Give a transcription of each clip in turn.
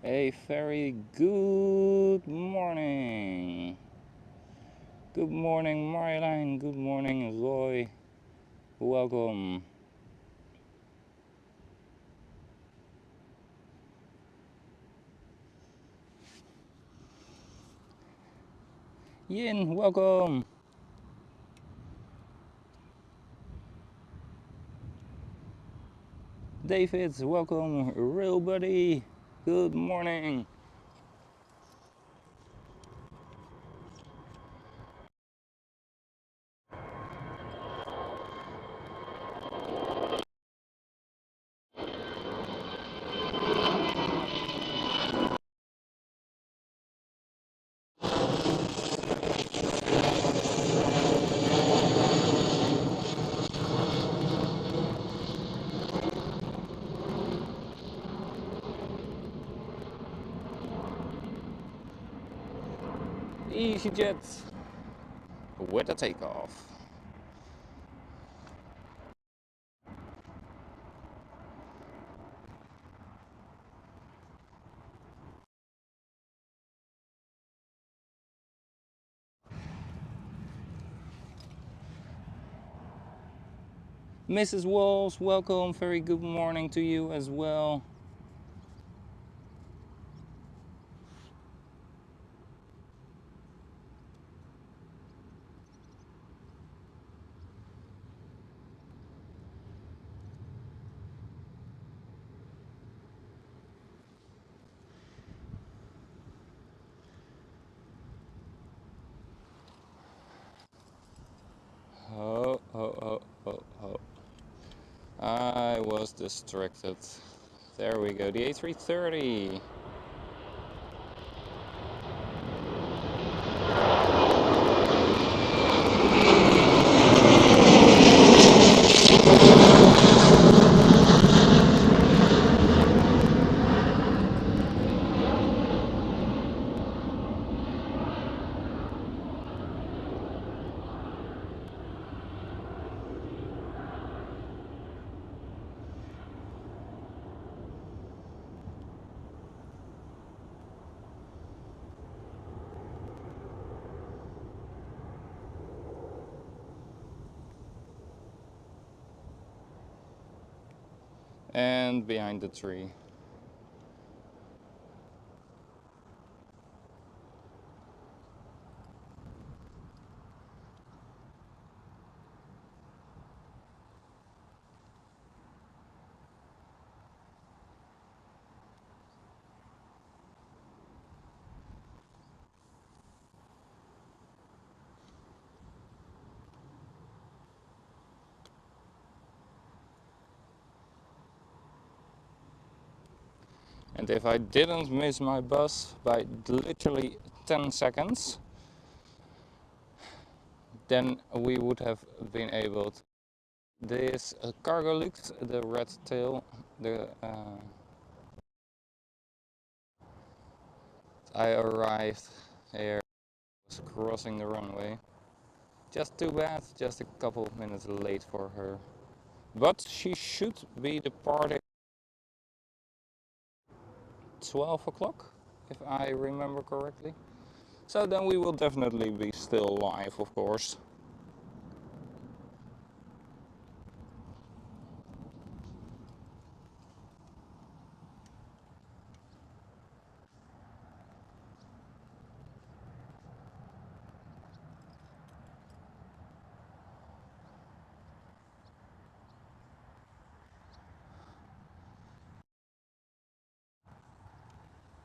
A very good morning. Good morning, Marjolein. Good morning, Roy. Welcome. Yin, welcome. David, welcome. Real buddy. Good morning. EasyJet with a takeoff. Mrs. Walls, welcome. Very good morning to you as well. Oh, oh, oh, oh, oh. I was distracted. There we go, the A330. And behind the tree. And if I didn't miss my bus by literally 10 seconds, then we would have been able to. This CargoLux, the red tail, I arrived here, was crossing the runway. Just too bad, just a couple of minutes late for her. But she should be departing 12 o'clock, if I remember correctly. So then we will definitely be still live, of course.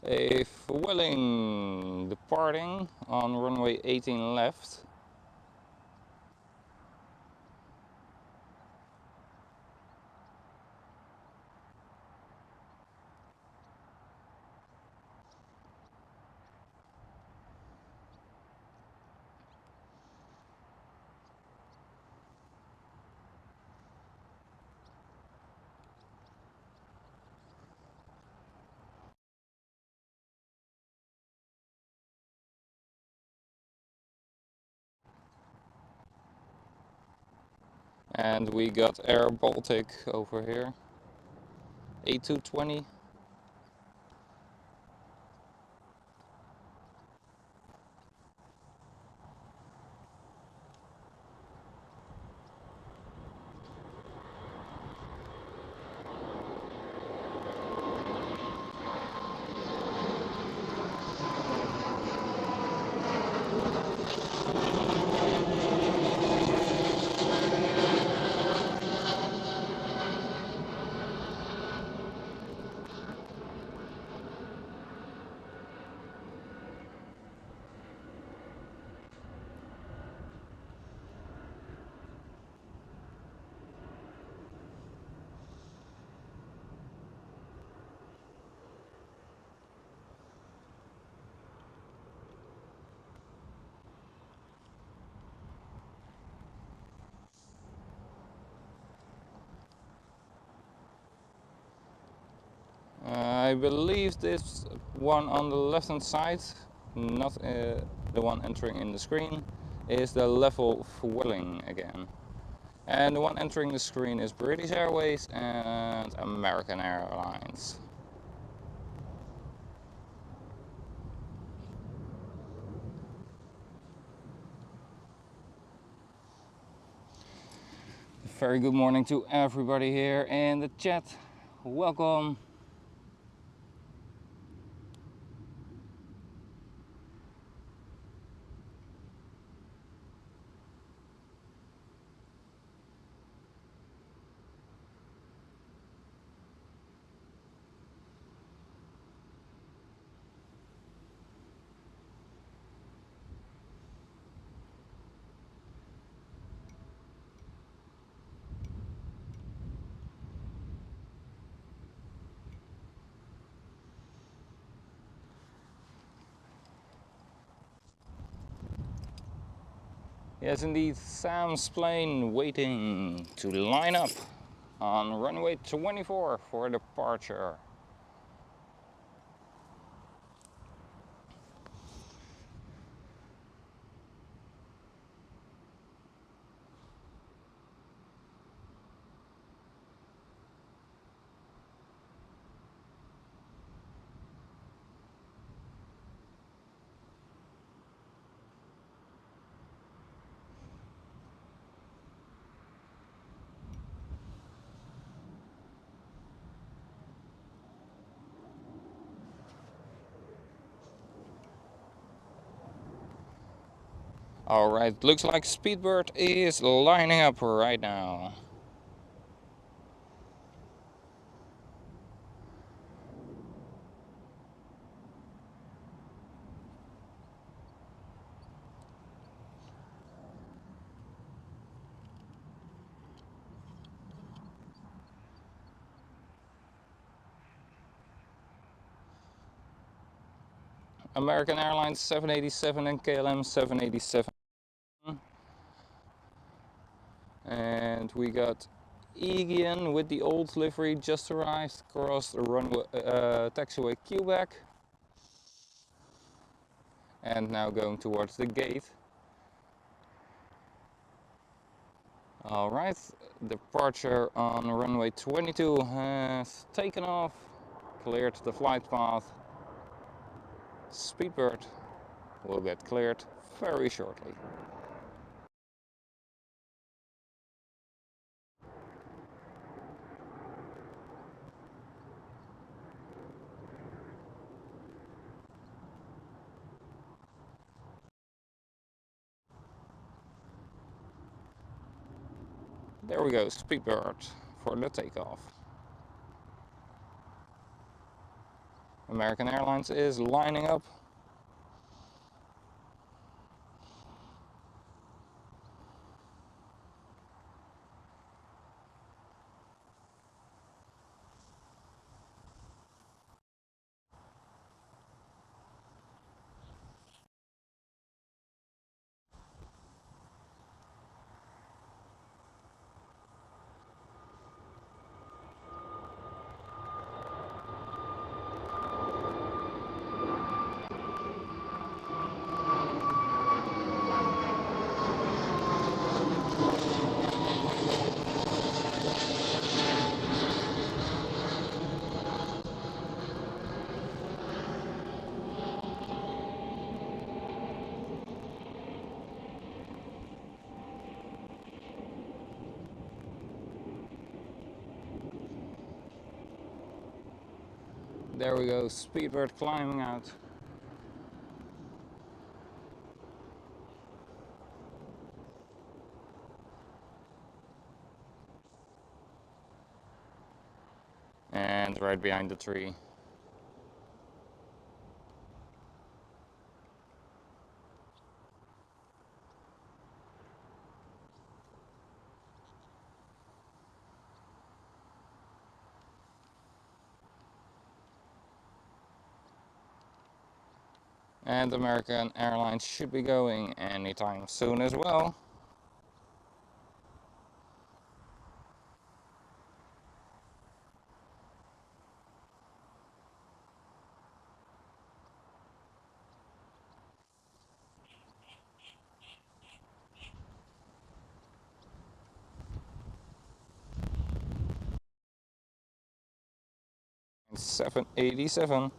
A Vueling departing on runway 18 left. And we got Air Baltic over here. A220. I believe this one on the left hand side, not the one entering in the screen, is the level fueling again. And the one entering the screen is British Airways and American Airlines. Very good morning to everybody here in the chat. Welcome. Yes, indeed, Sam's plane waiting to line up on runway 24 for departure. Alright, looks like Speedbird is lining up right now. American Airlines 787 and KLM 787. And we got Egan with the old livery just arrived across the runway, taxiway Quebec. And now going towards the gate. Alright, departure on runway 22 has taken off, cleared the flight path. Speedbird will get cleared very shortly. There we go, Speedbird for the takeoff. American Airlines is lining up. There we go, Speedbird climbing out. And right behind the tree. And American Airlines should be going anytime soon as well. 787.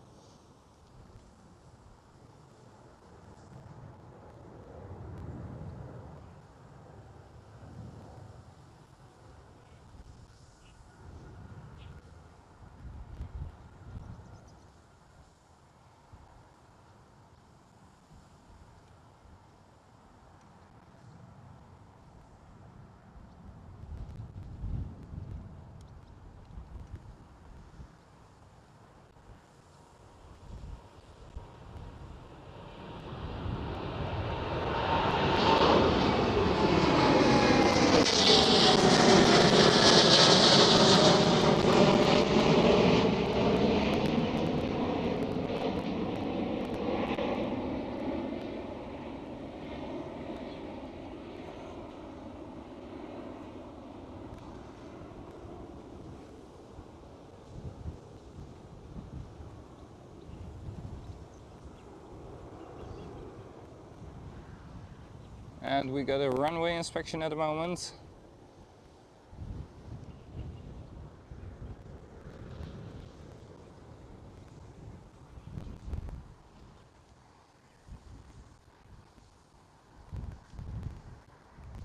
And we got a runway inspection at the moment.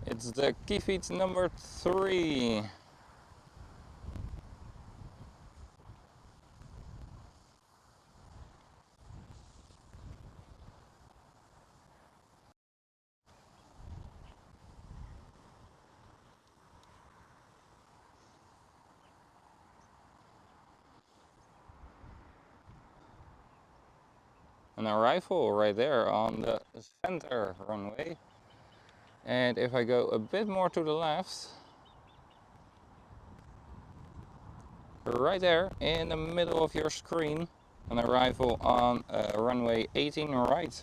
It's the key feed number 3. An arrival right there on the center runway. And if I go a bit more to the left, right there in the middle of your screen, an arrival on runway 18 right.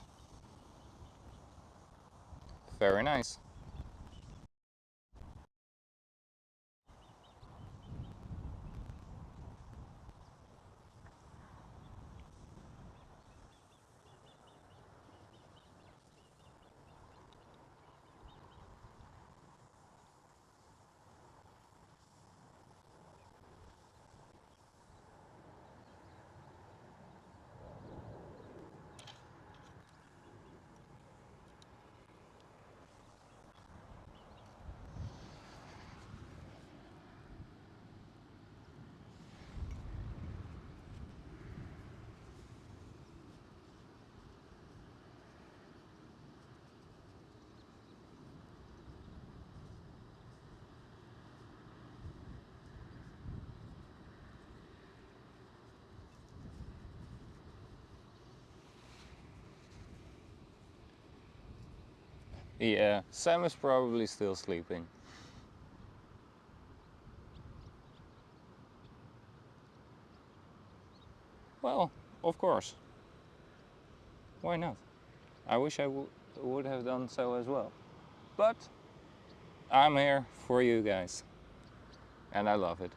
Very nice. Yeah, Sam is probably still sleeping. Well, of course. Why not? I wish I would have done so as well. But I'm here for you guys. And I love it.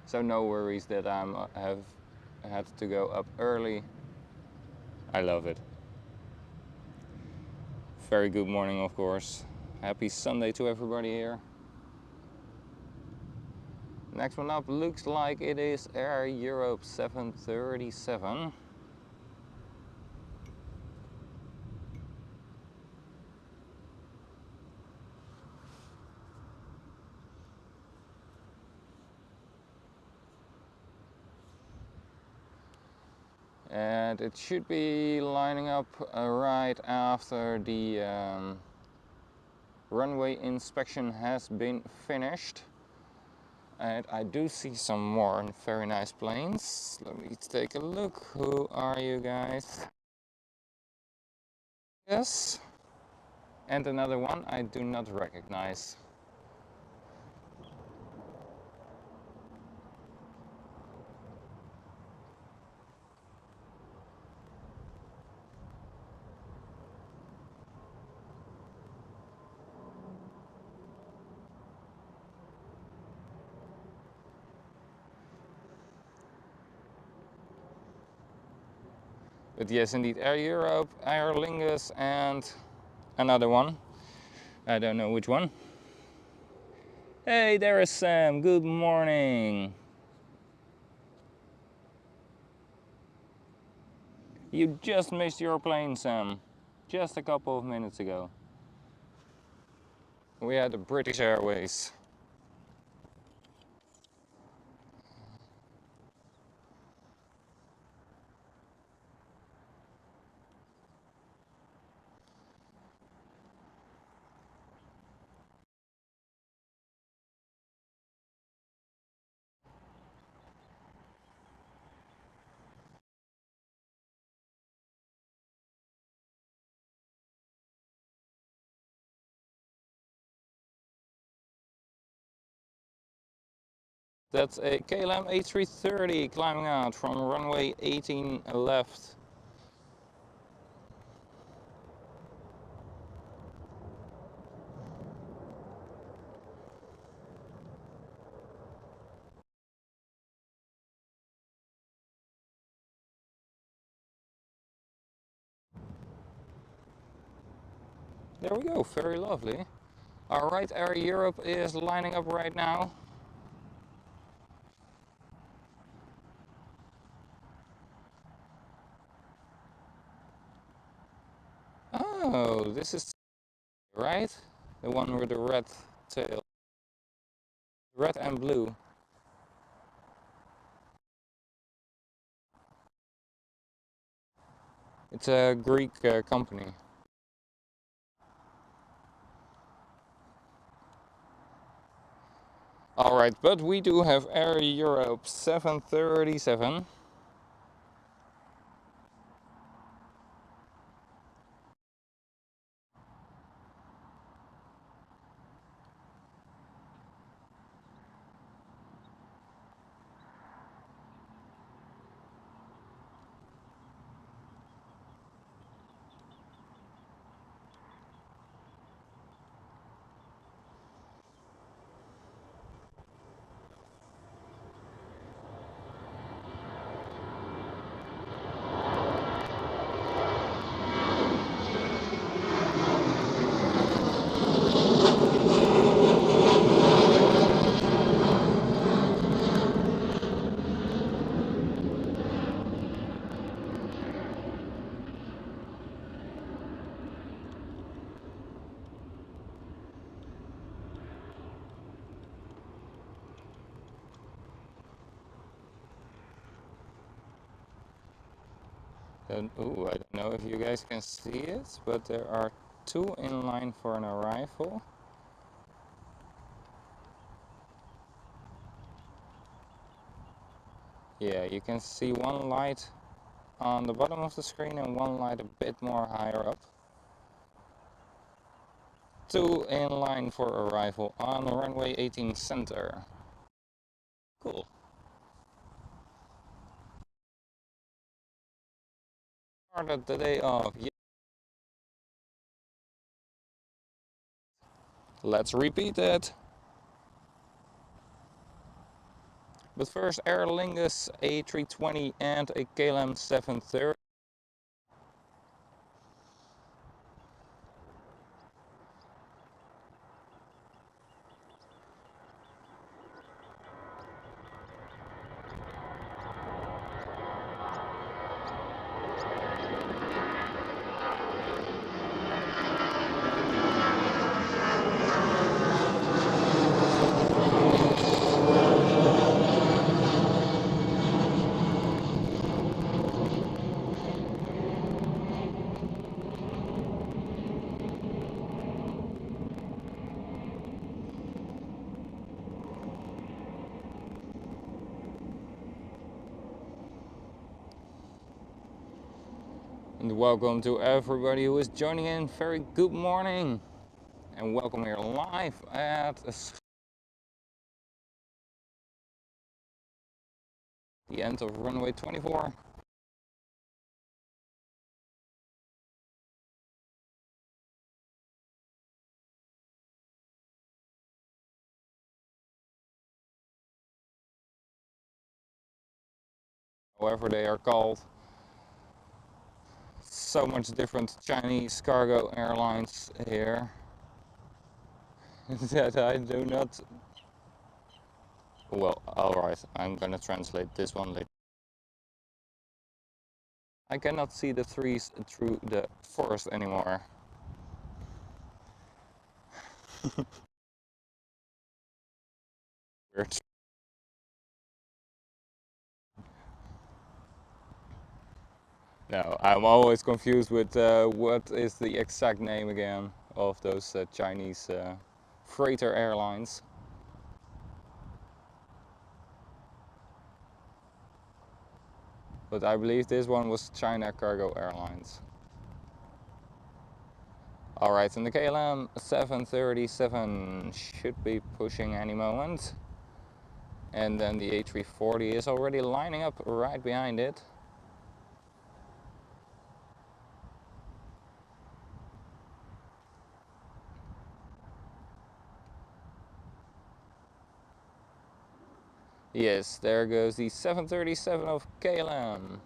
So no worries that I have had to go up early. I love it. Very good morning, of course. Happy Sunday to everybody here. Next one up looks like it is Air Europe 737. And it should be lining up right after the runway inspection has been finished. And I do see some more very nice planes. Let me take a look. Who are you guys? Yes. And another one I do not recognize. But yes, indeed, Air Europe, Airlines, and another one. I don't know which one. Hey, there is Sam. Good morning. You just missed your plane, Sam. Just a couple of minutes ago. We had the British Airways. That's a KLM A380 climbing out from runway 18 left. There we go, very lovely. Alright, Air Europe is lining up right now. Oh, this is right? The one with the red tail. Red and blue. It's a Greek company. Alright, but we do have Air Europe 737. And, ooh, I don't know if you guys can see it, but there are two in line for an arrival. Yeah, you can see one light on the bottom of the screen and one light a bit more higher up. Two in line for arrival on runway 18 center. Cool. Started the day off. Yeah. Let's repeat it. But first, Airlines A380 and a KLM 730. And welcome to everybody who is joining in. Very good morning. And welcome here live at the end of runway 24. However they are called. So much different Chinese cargo airlines here that I do not. Well, alright, I'm gonna translate this one later. I cannot see the trees through the forest anymore. Weird. No, I'm always confused with what is the exact name again of those Chinese freighter airlines. But I believe this one was China Cargo Airlines. Alright, and the KLM 737 should be pushing any moment. And then the A340 is already lining up right behind it. Yes, there goes the 737 of KLM.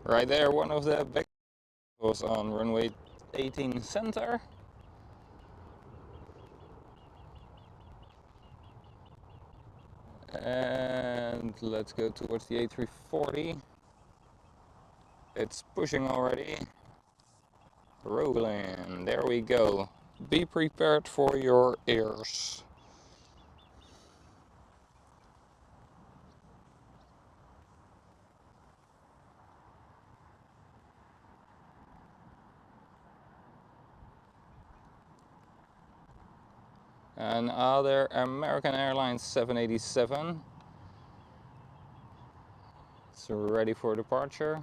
Right there, one of the big was on runway 18 center. And let's go towards the A340. It's pushing already. Rolling, there we go. Be prepared for your ears. Another American Airlines 787. It's ready for departure.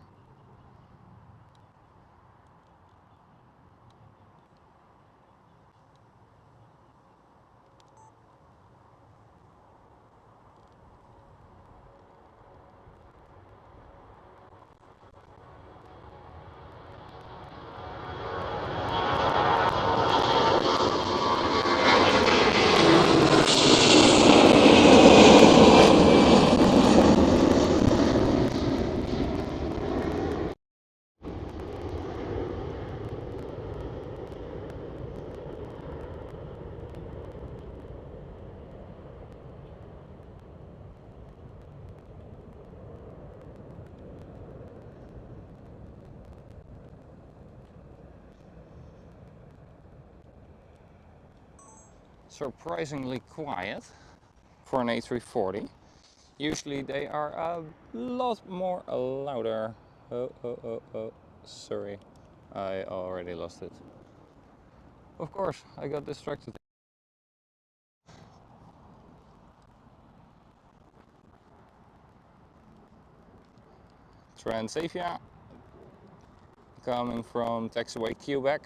Surprisingly quiet for an A340. Usually they are a lot more louder. Oh, sorry, I already lost it. Of course, I got distracted. Transavia coming from taxiway Quebec.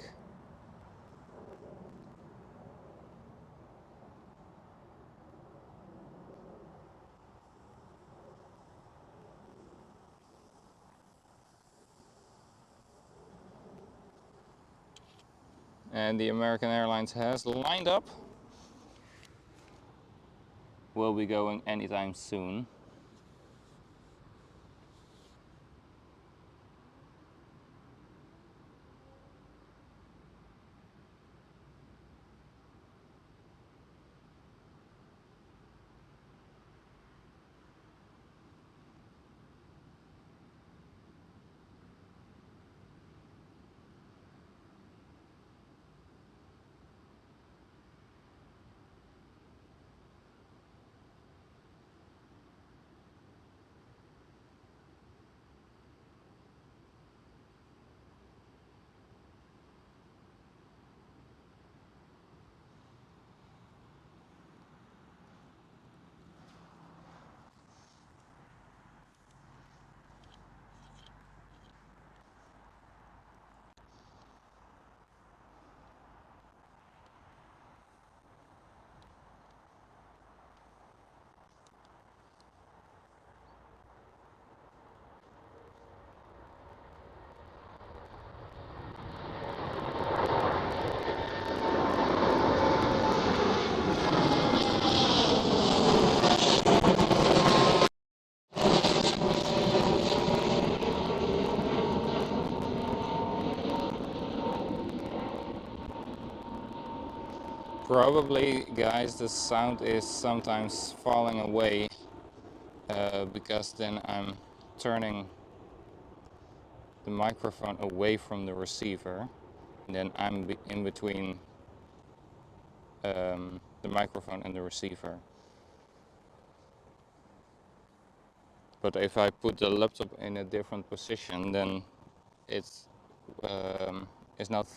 And the American Airlines has lined up. Will be going anytime soon. Probably, guys, the sound is sometimes falling away because then I'm turning the microphone away from the receiver, and then I'm in between the microphone and the receiver. But if I put the laptop in a different position, then it's not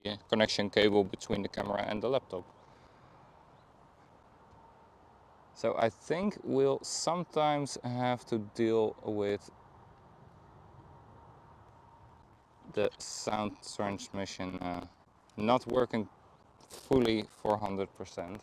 a connection cable between the camera and the laptop. So I think we'll sometimes have to deal with the sound transmission not working fully for 100%.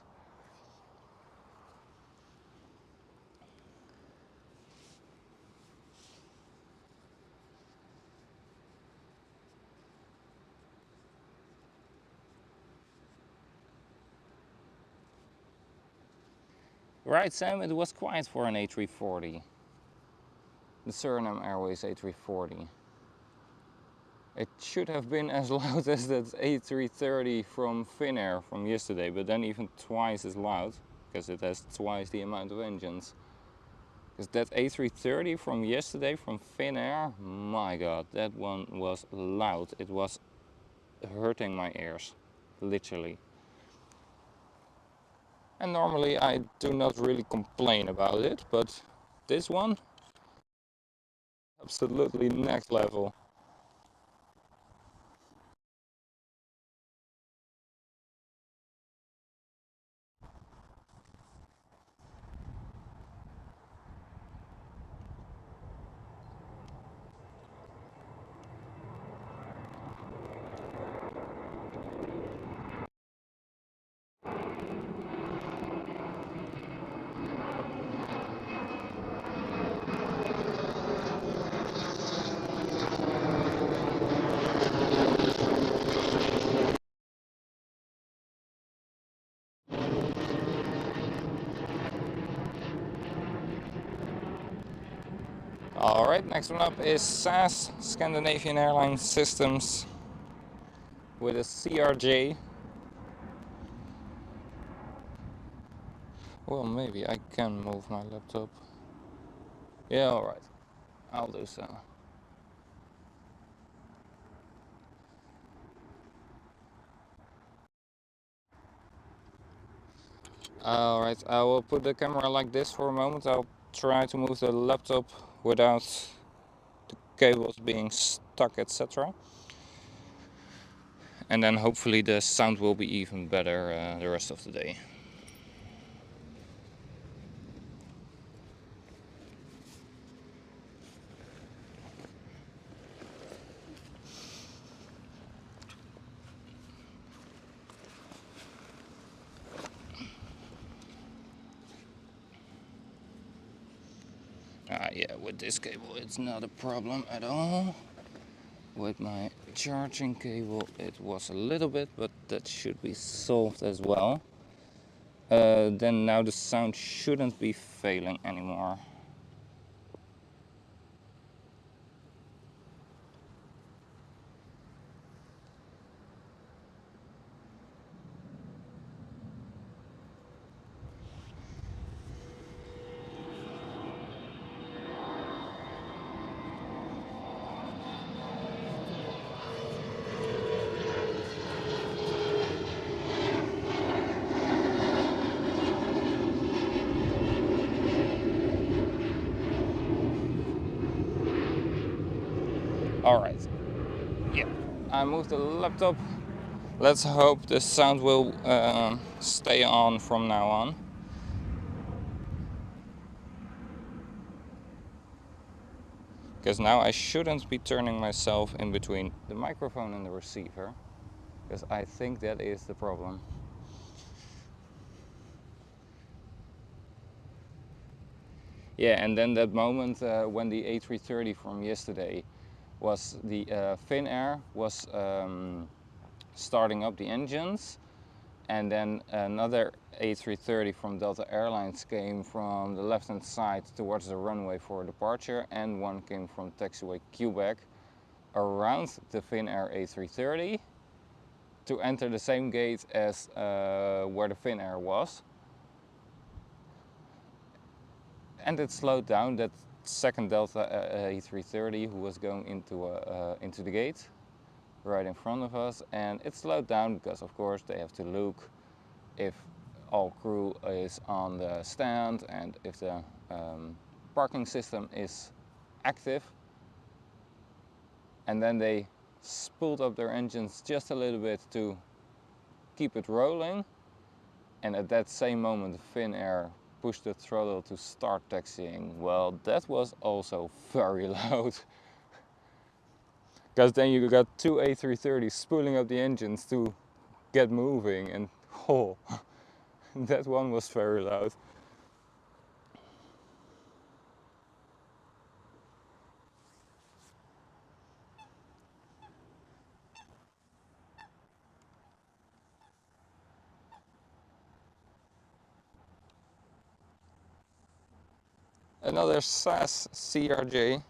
Right, Sam, it was quiet for an A340. The Suriname Airways A340. It should have been as loud as that A330 from Finnair from yesterday, but then even twice as loud, because it has twice the amount of engines. Because that A330 from yesterday from Finnair, my god, that one was loud. It was hurting my ears, literally. And normally I do not really complain about it, but this one, absolutely next level. Alright, next one up is SAS, Scandinavian Airlines Systems, with a CRJ. Well, maybe I can move my laptop. Yeah, alright, I'll do so. Alright, I will put the camera like this for a moment. I'll try to move the laptop without the cables being stuck, etc. And then hopefully the sound will be even better the rest of the day. Yeah, with this cable it's not a problem at all. With my charging cable it was a little bit, but that should be solved as well. Then now the sound shouldn't be failing anymore. Alright, yeah, I moved the laptop. Let's hope the sound will stay on from now on. Because now I shouldn't be turning myself in between the microphone and the receiver, because I think that is the problem. Yeah, and then that moment when the A330 from yesterday was the Finnair was starting up the engines, and then another A330 from Delta Airlines came from the left hand side towards the runway for departure, and one came from taxiway Quebec around the Finnair A330, to enter the same gate as where the Finnair was. And it slowed down, that second Delta A330 who was going into the gate right in front of us, and it slowed down because of course they have to look if all crew is on the stand and if the parking system is active. And then they spooled up their engines just a little bit to keep it rolling, and at that same moment Finnair pushed the throttle to start taxiing. Well, that was also very loud. Because then you got two A330s spooling up the engines to get moving, and oh, that one was very loud. Another SAS CRJ.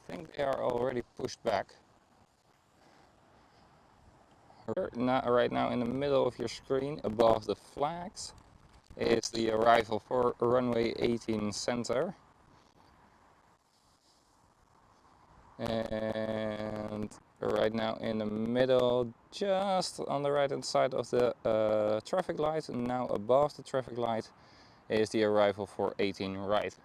I think they are already pushed back. Right now in the middle of your screen, above the flags, is the arrival for runway 18 center. And right now in the middle, just on the right hand side of the traffic light, and now above the traffic light, is the arrival for 18 right.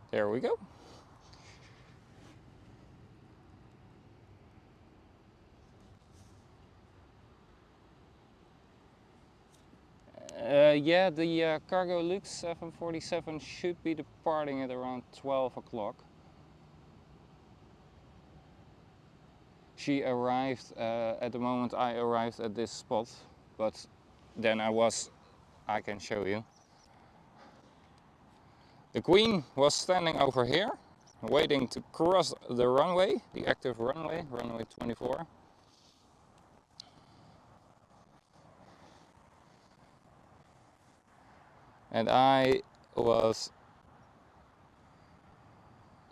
There we go. Yeah, the CargoLux 747 should be departing at around 12 o'clock. She arrived at the moment I arrived at this spot, but then I can show you. The Queen was standing over here, waiting to cross the runway, the active runway, runway 24. And I was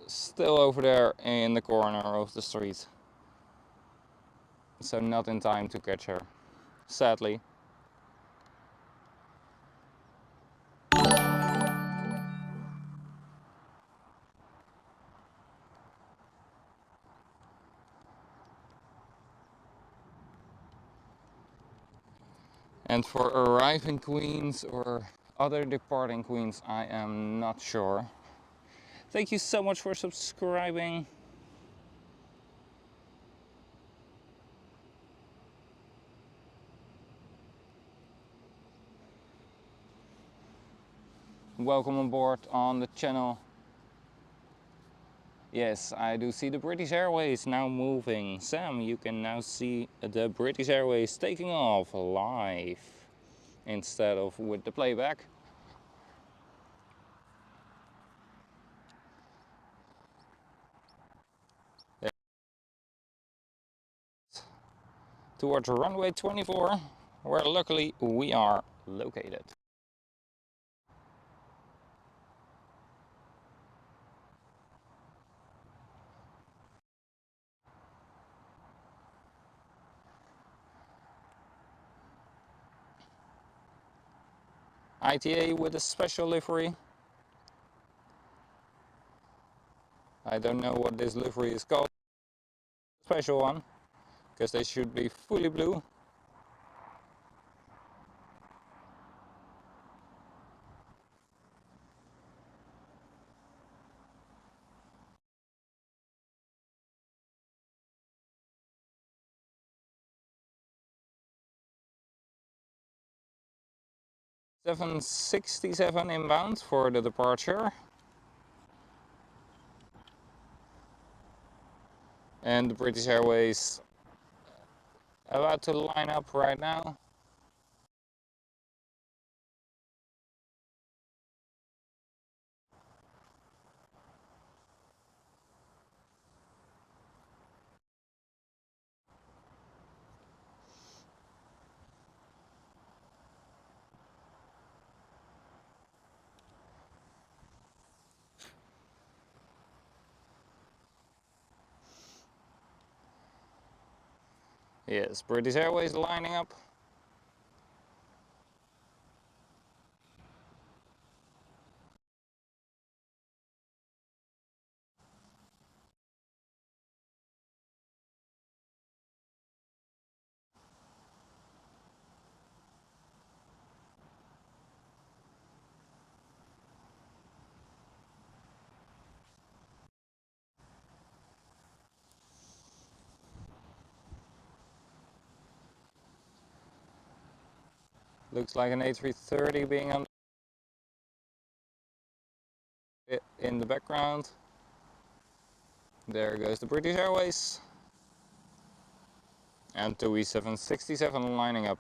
still over there in the corner of the street. So not in time to catch her, sadly. And for arriving queens or other departing queens, I am not sure. Thank you so much for subscribing. Welcome on board on the channel. Yes, I do see the British Airways now moving. Sam, you can now see the British Airways taking off live instead of with the playback. towards runway 24, where luckily we are located. ITA with a special livery. I don't know what this livery is called. Special one, because they should be fully blue. $767 inbound for the departure. And the British Airways about to line up right now. Yes, British Airways lining up. Looks like an A330 being on in the background. There goes the British Airways. And TUI 767 lining up.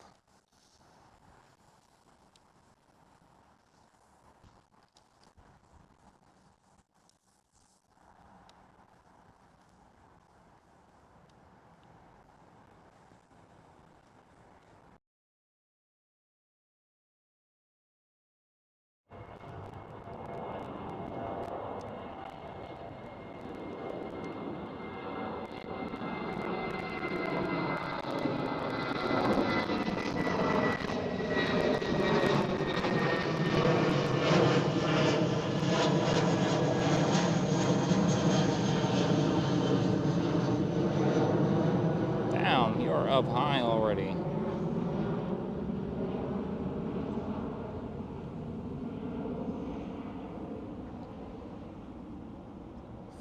Damn, you're up high already.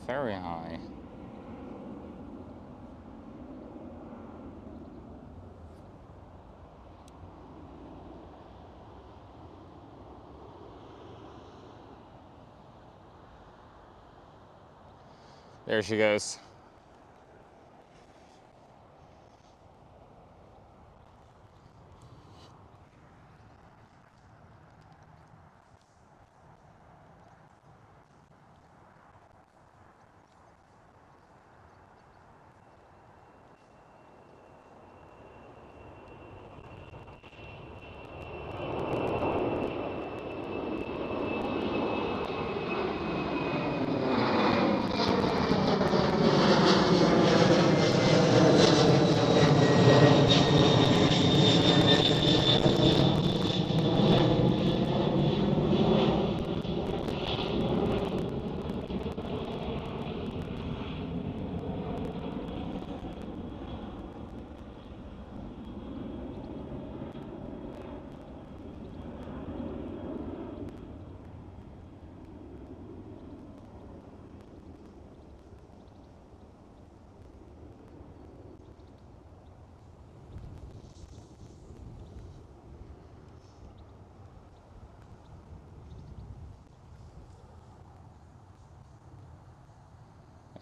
Very high. There she goes.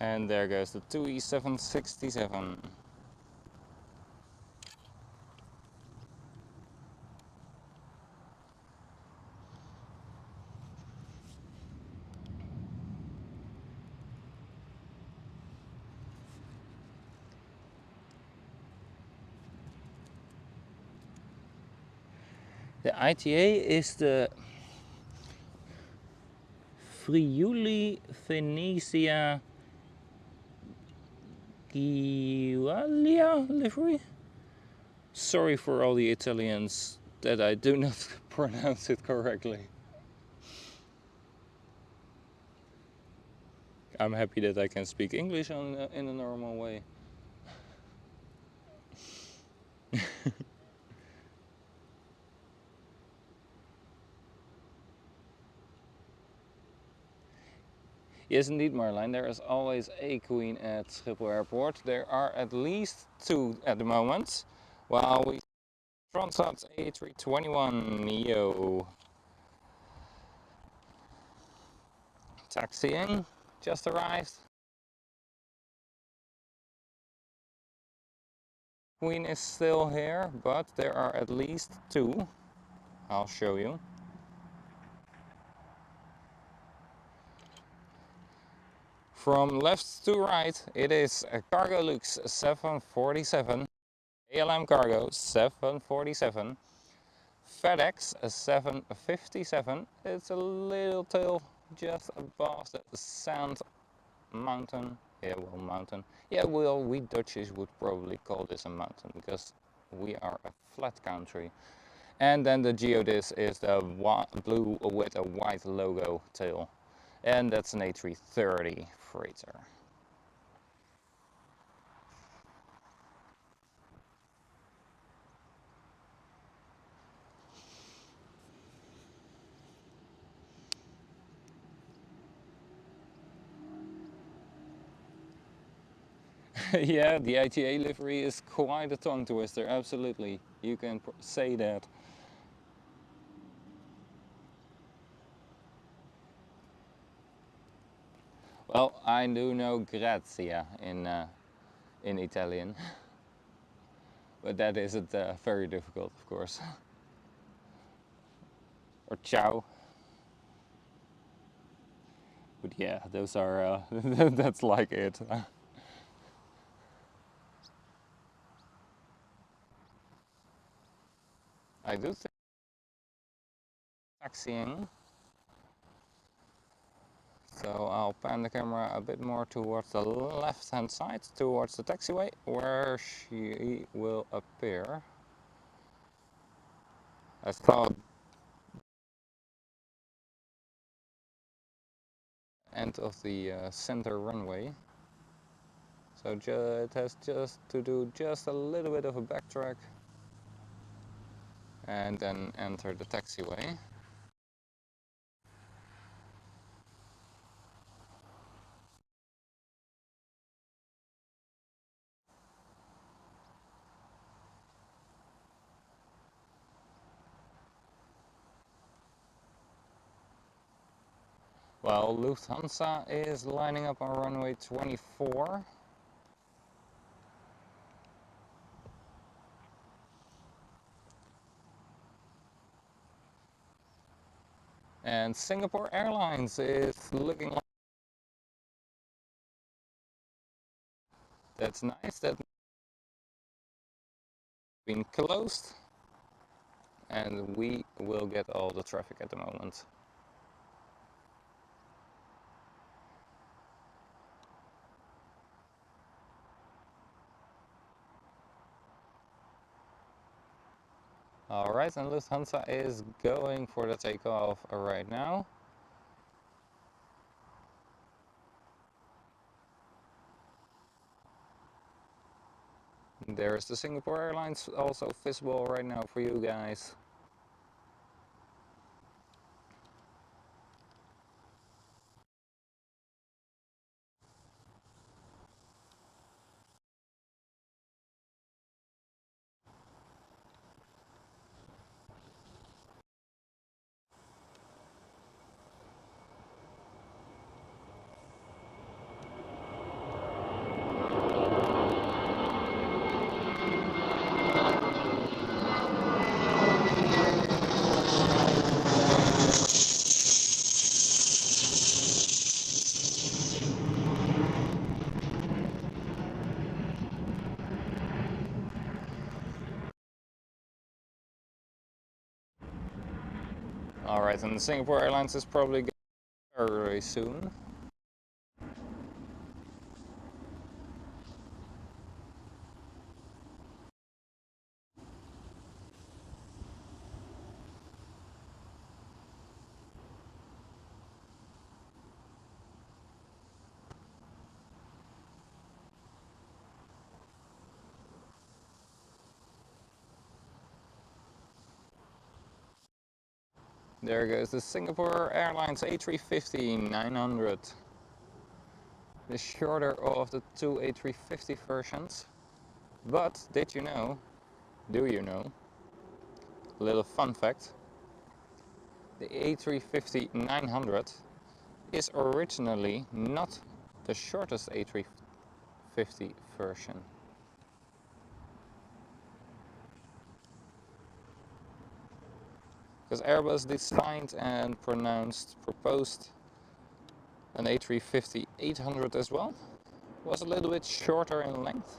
And there goes the TUI 767. The ITA is the Friuli Venezia Giulia livery. Sorry for all the Italians that I do not pronounce it correctly. I'm happy that I can speak English in a normal way. Yes, indeed, Marlijn. There is always a queen at Schiphol Airport. There are at least two at the moment. While we Transat A321 Neo taxiing just arrived. Queen is still here, but there are at least two. I'll show you. From left to right, it is a CargoLux 747, KLM Cargo 747, FedEx 757. It's a little tail just above the sand mountain. Yeah, well, mountain. Yeah, well, we Dutchies would probably call this a mountain because we are a flat country. And then the geodis is the blue with a white logo tail. And that's an A330 freighter. Yeah, the ITA livery is quite a tongue twister, absolutely. You can say that. Well, I do know grazia in Italian, but that isn't very difficult, of course. Or ciao. But yeah, those are, that's like it. I do think taxiing. So I'll pan the camera a bit more towards the left hand side, towards the taxiway, where she will appear. I thought end of the center runway. So it has just to do just a little bit of a backtrack and then enter the taxiway. Well, Lufthansa is lining up on runway 24. And Singapore Airlines is looking like that's nice. That's been closed. And we will get all the traffic at the moment. Alright, and Lufthansa is going for the takeoff right now. There's the Singapore Airlines also visible right now for you guys. Alright, and the Singapore Airlines is probably going very soon. There goes the Singapore Airlines A350-900. The shorter of the two A350 versions. But did you know, do you know, a little fun fact, the A350-900 is originally not the shortest A350 version. Because Airbus designed and proposed an A350-800 as well. Was a little bit shorter in length,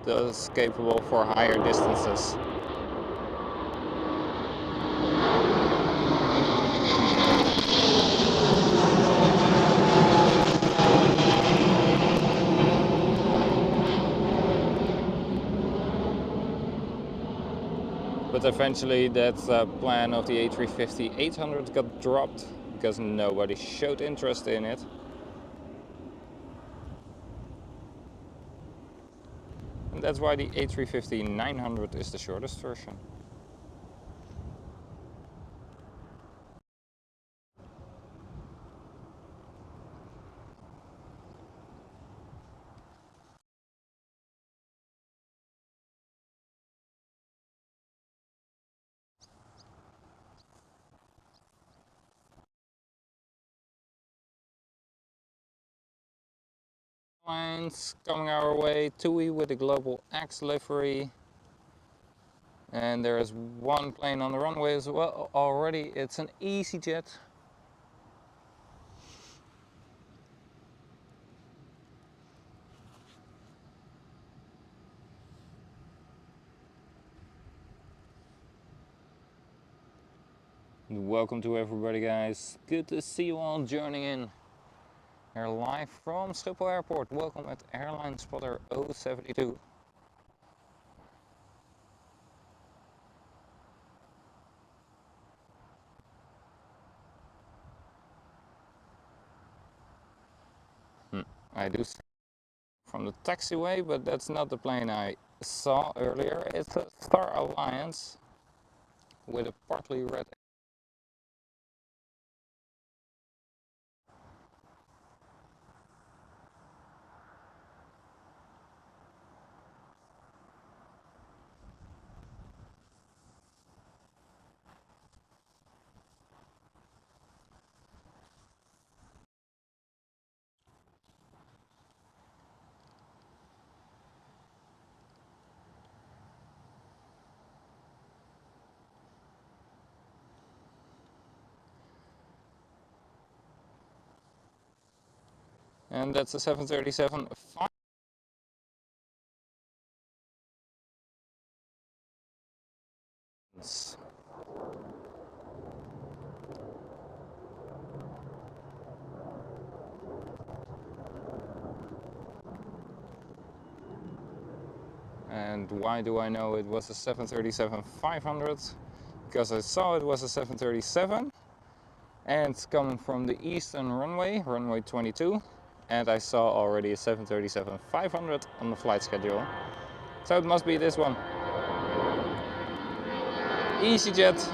thus capable for higher distances. But eventually that plan of the A350-800 got dropped because nobody showed interest in it. And that's why the A350-900 is the shortest version. Airlines coming our way, TUI with the Global X livery. And there is one plane on the runway as well already. It's an EasyJet. Welcome to everybody, guys. Good to see you all joining in. We're live from Schiphol Airport. Welcome at Airlinespotter072. I do see from the taxiway, but that's not the plane I saw earlier. It's a Star Alliance with a partly red. And that's a 737 Finance. And why do I know it was a 737-500? Because I saw it was a 737 and it's coming from the eastern runway, runway 22. And I saw already a 737-500 on the flight schedule. So it must be this one. EasyJet.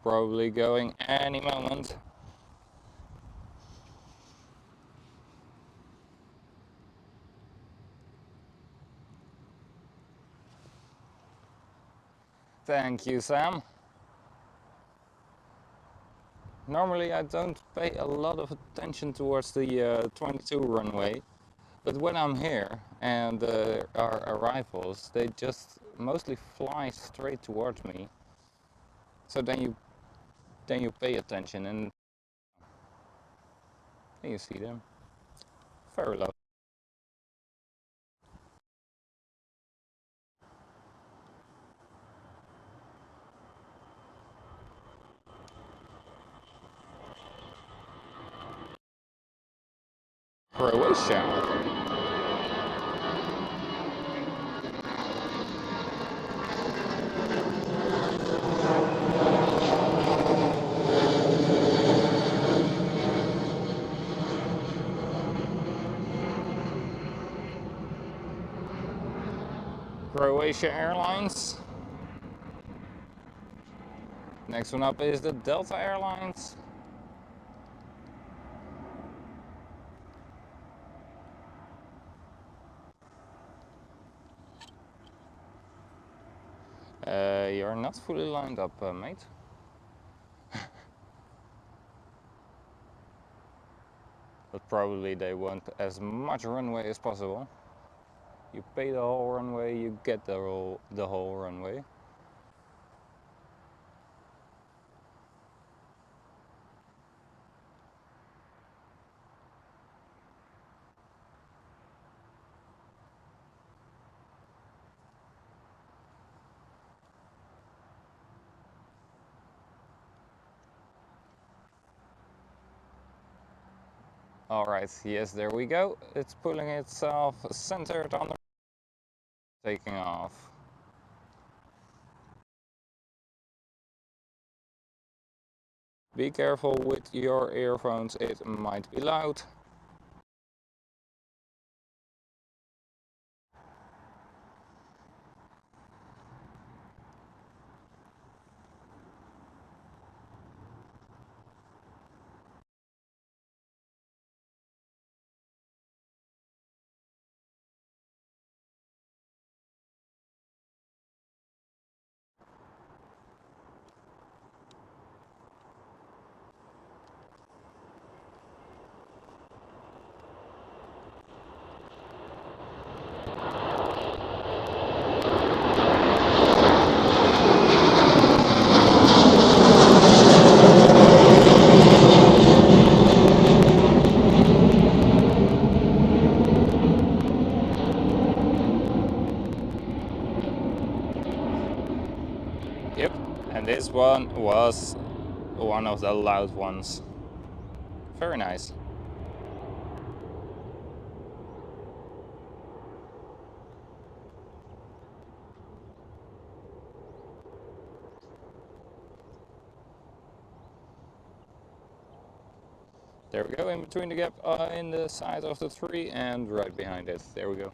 probably going any moment. Thank you, Sam. Normally I don't pay a lot of attention towards the 22 runway, but when I'm here and there are arrivals, they just mostly fly straight towards me. So then you pay attention and you see them. Very low. Croatia. Croatia Airlines. Next one up is the Delta Airlines. You're not fully lined up, mate. But probably they want as much runway as possible. You pay the whole runway, you get the whole runway. Alright, yes, there we go. It's pulling itself centered on the taking off. Be careful with your earphones, it might be loud. Yep, and this one was one of the loud ones. Very nice. There we go, in between the gap in the side of the tree and right behind it. There we go.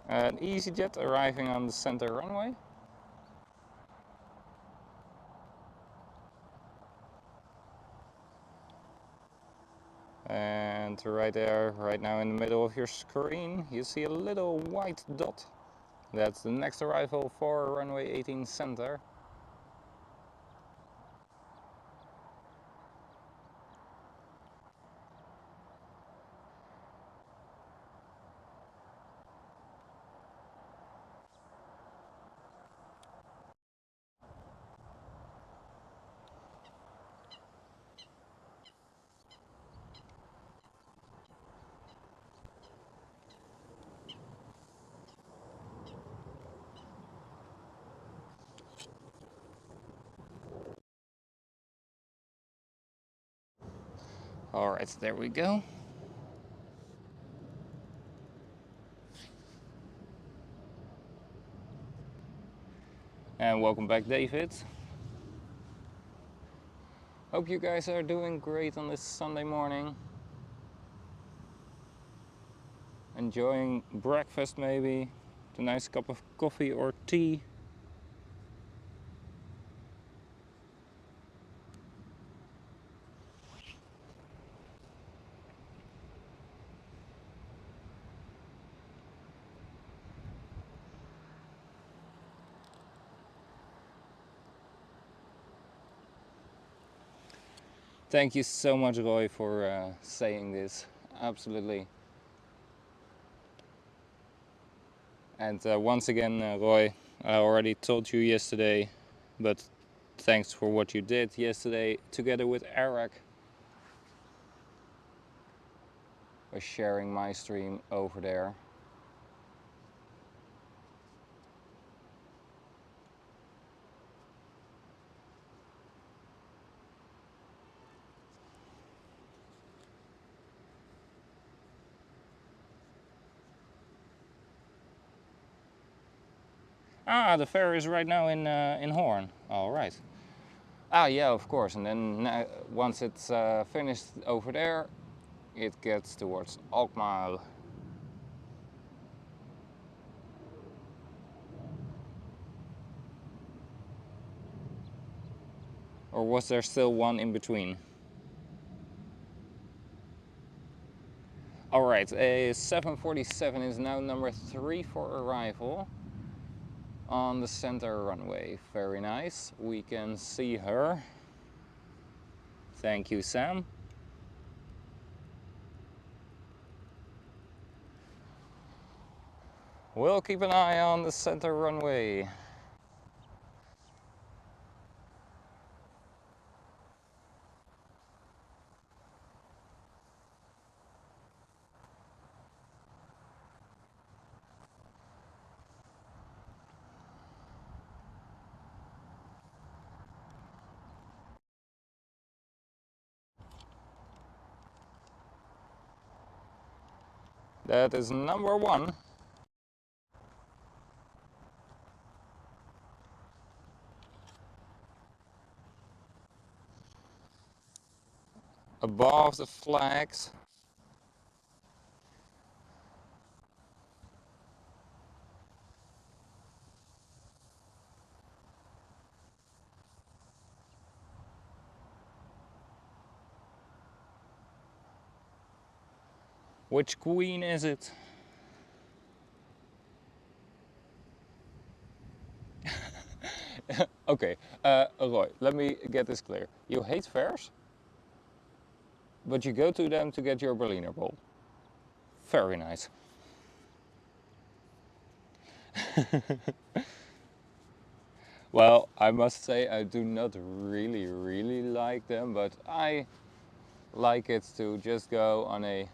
An EasyJet arriving on the center runway. And right there, right now in the middle of your screen, you see a little white dot. That's the next arrival for runway 18 center. Alright, there we go. And welcome back, David. Hope you guys are doing great on this Sunday morning. enjoying breakfast maybe, a nice cup of coffee or tea. Thank you so much, Roy, for saying this. Absolutely. And once again, Roy, I already told you yesterday, but thanks for what you did yesterday together with Eric. By sharing my stream over there. Ah, the fair is right now in Hoorn. All right. Ah, yeah, of course. And then once it's finished over there, it gets towards Alkmaar. Or was there still one in between? All right, a 747 is now number 3 for arrival on the center runway. Very nice. We can see her. Thank you, Sam. We'll keep an eye on the center runway. That is number 1. Above the flags. Which queen is it? Okay, Roy, let me get this clear. You hate fairs, but you go to them to get your Berliner Bowl. Very nice. Well, I must say I do not really like them, but I like it to just go on a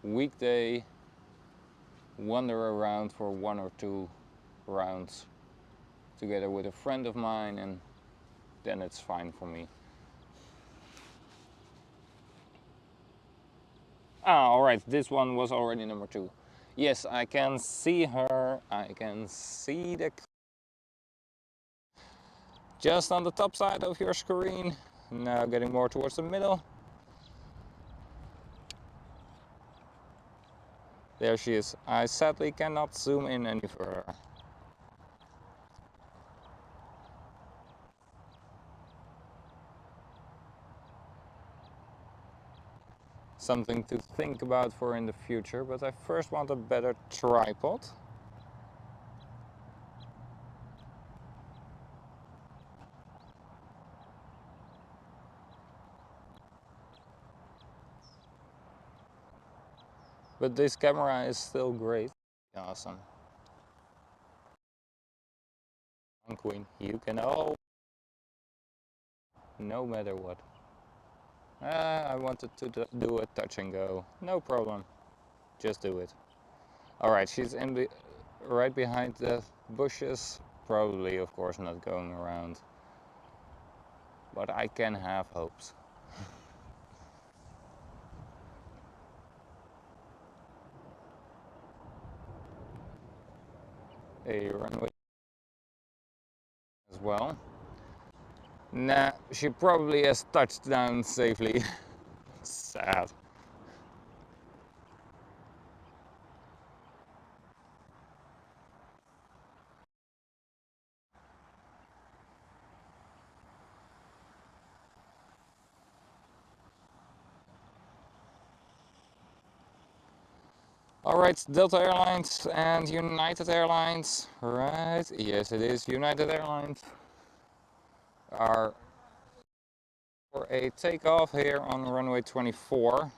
weekday, wander around for 1 or 2 rounds together with a friend of mine, and then it's fine for me. Ah, alright, this one was already number 2. Yes, I can see her, I can see the just on the top side of your screen. Now getting more towards the middle. There she is. I sadly cannot zoom in any further. Something to think about for in the future, but I first want a better tripod. But this camera is still great. Awesome. Queen, you can all, no matter what. I wanted to do a touch and go. No problem. Just do it. Alright, she's right behind the bushes. Probably, of course, not going around. But I can have hopes. A runway as well. Nah, she probably has touched down safely. Sad. Alright, Delta Airlines and United Airlines, right? Yes, it is. United Airlines are for a takeoff here on runway 24.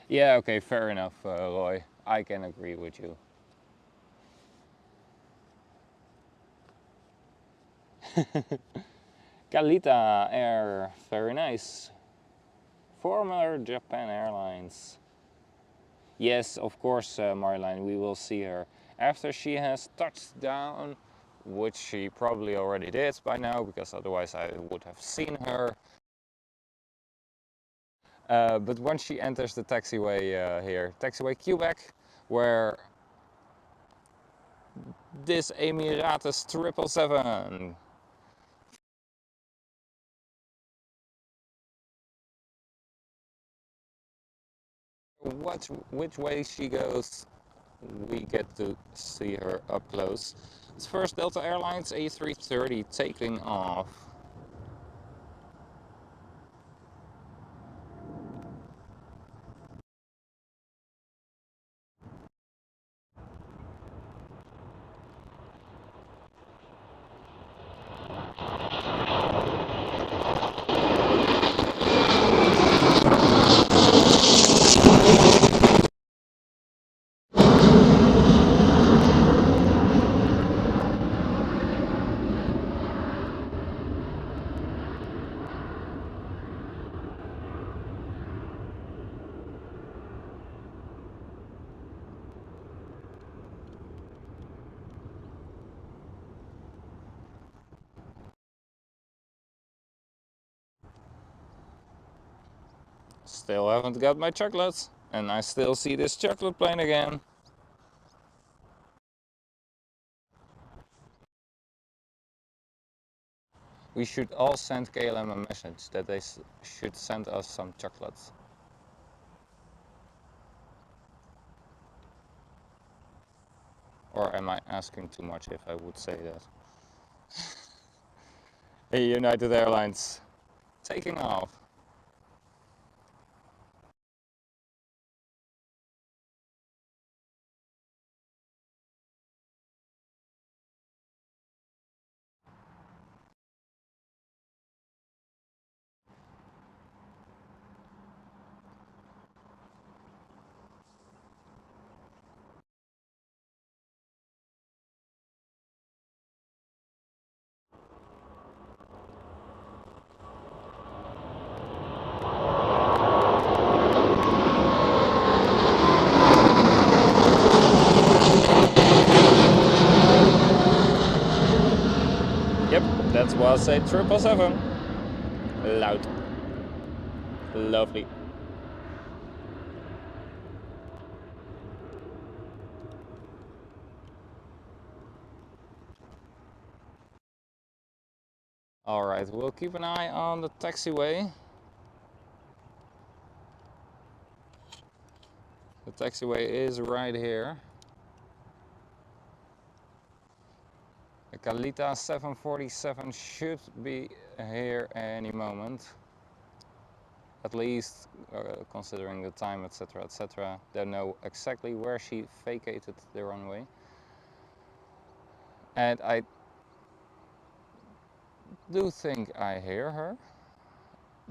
Yeah, okay, fair enough, Roy. I can agree with you. Kalita Air, very nice. Former Japan Airlines. Yes, of course, Marjolein, we will see her after she has touched down, which she probably already did by now, because otherwise I would have seen her. But once she enters the taxiway here, taxiway Quebec, where this Emirates 777 which way she goes, we get to see her up close. It's first Delta Airlines A380 taking off. Still haven't got my chocolates, and I still see this chocolate plane again. We should all send KLM a message that they should send us some chocolates. Or am I asking too much if I would say that? Hey, United Airlines, taking off. Yep, that was a 777. Loud. Lovely. Alright, we'll keep an eye on the taxiway. The taxiway is right here. The Kalita 747 should be here any moment. At least considering the time, etc, etc. Don't know exactly where she vacated the runway. And I do think I hear her,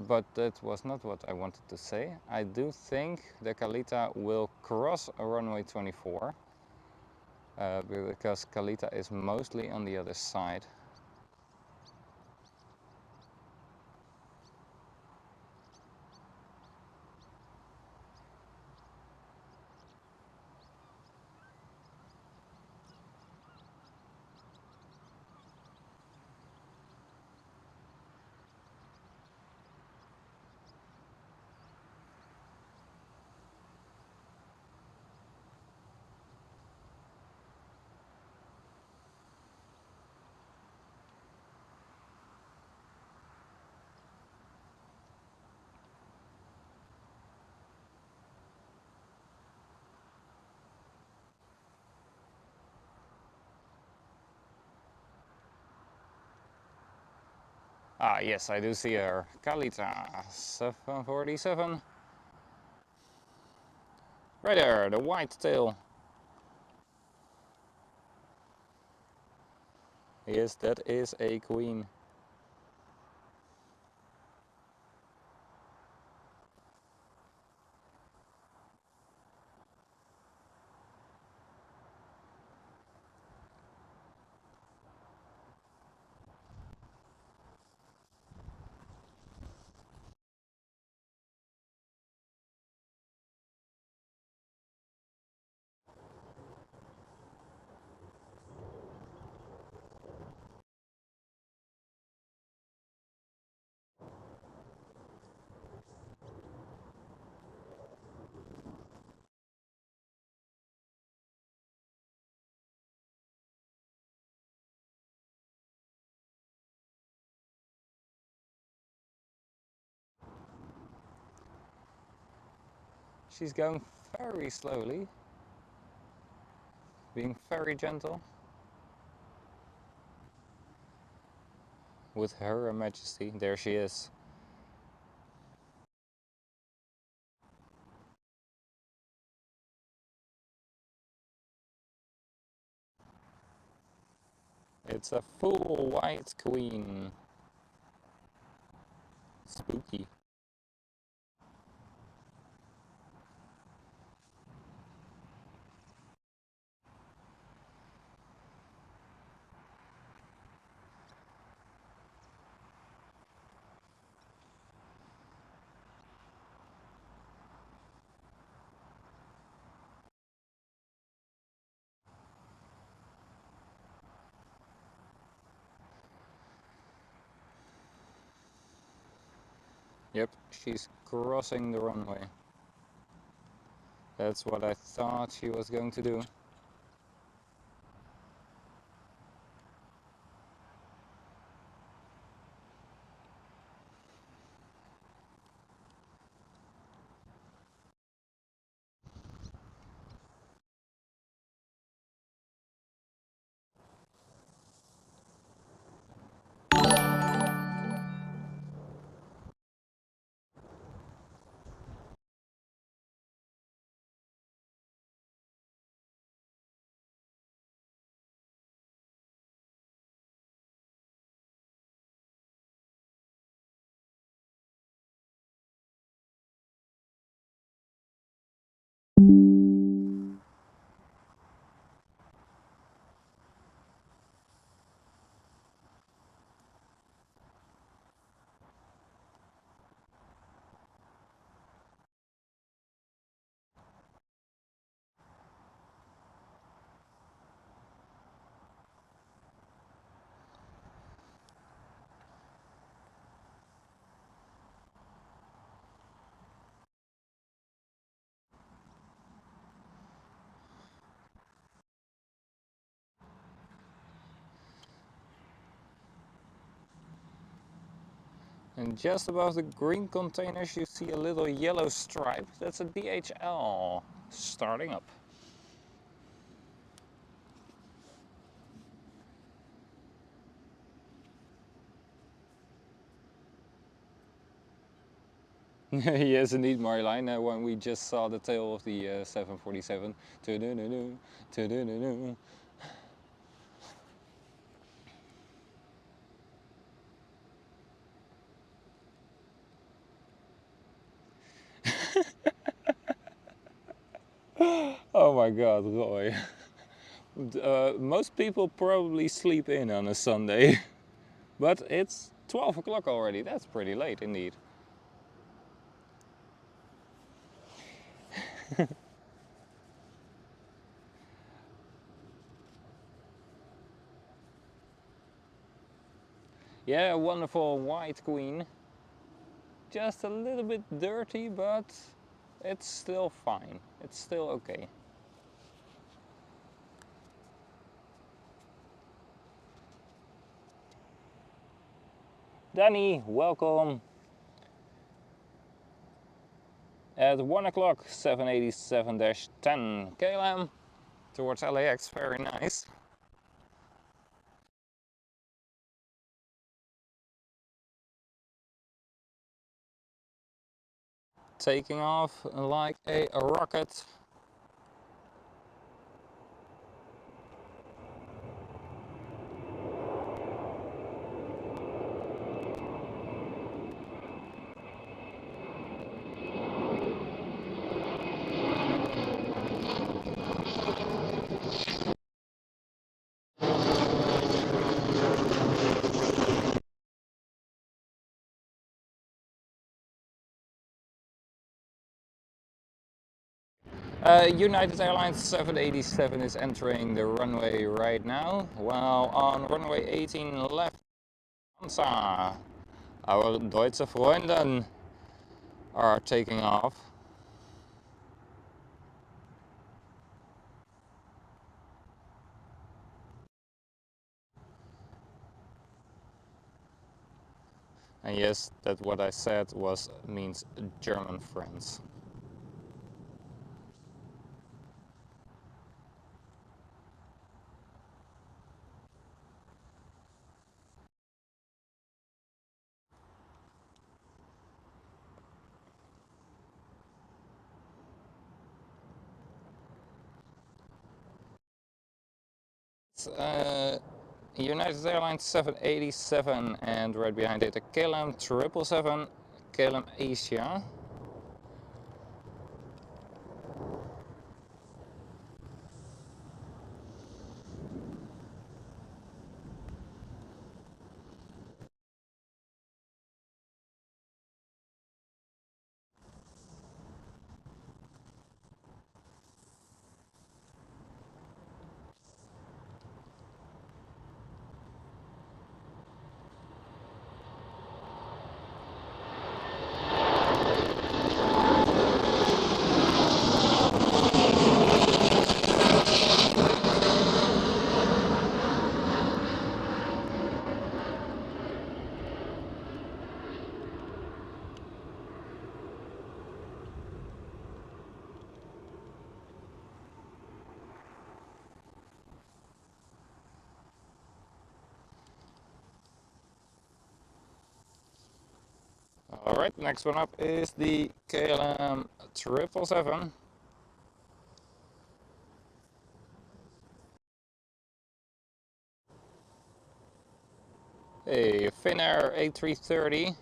but that was not what I wanted to say. I do think the Kalita will cross a runway 24 because Kalita is mostly on the other side. Ah, yes, I do see her. Kalita 747. Right there, the white tail. Yes, that is a queen. She's going very slowly, being very gentle with Her Majesty. There she is. It's a full white queen. Spooky. Yep, she's crossing the runway. That's what I thought she was going to do. And just above the green containers you see a little yellow stripe. That's a DHL starting up. Yes, indeed, Marjolein. When we just saw the tail of the 747. Tu-du-du-du, tu-du-du-du. Oh my God, Roy. Most people probably sleep in on a Sunday, but it's 12 o'clock already. That's pretty late indeed. Yeah, wonderful white queen. Just a little bit dirty, but it's still fine. It's still okay. Danny, welcome. At 1 o'clock, 787-10 KLM towards LAX. Very nice. taking off like a rocket. United Airlines 787 is entering the runway right now, while on runway 18 left, Hansa, our Deutsche Freunden, are taking off. And yes, that what I said means German friends. United Airlines 787 and right behind it a KLM 777, KLM Asia. Alright, next one up is the KLM 777. A Finnair A330,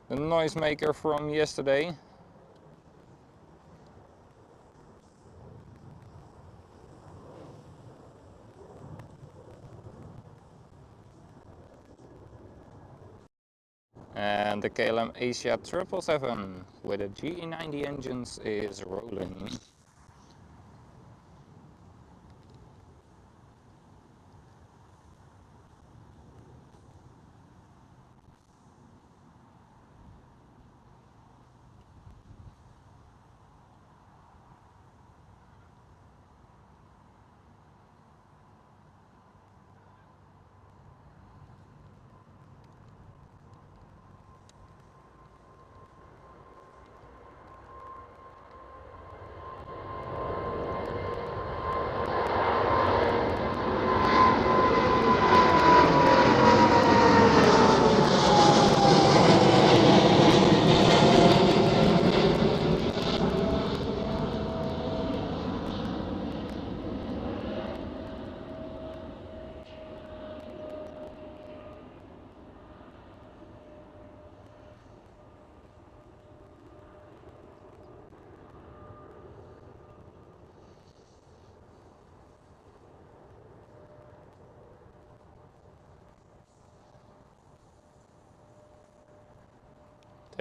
the noisemaker from yesterday. And the KLM Asia 777 with the GE90 engines is rolling.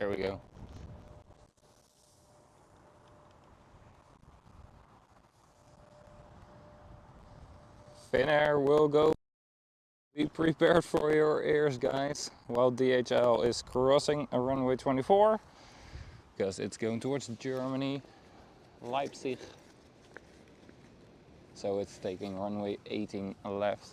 There we go. Finnair will go. Be prepared for your ears, guys, while DHL is crossing a runway 24 because it's going towards Germany, Leipzig. So it's taking runway 18 left.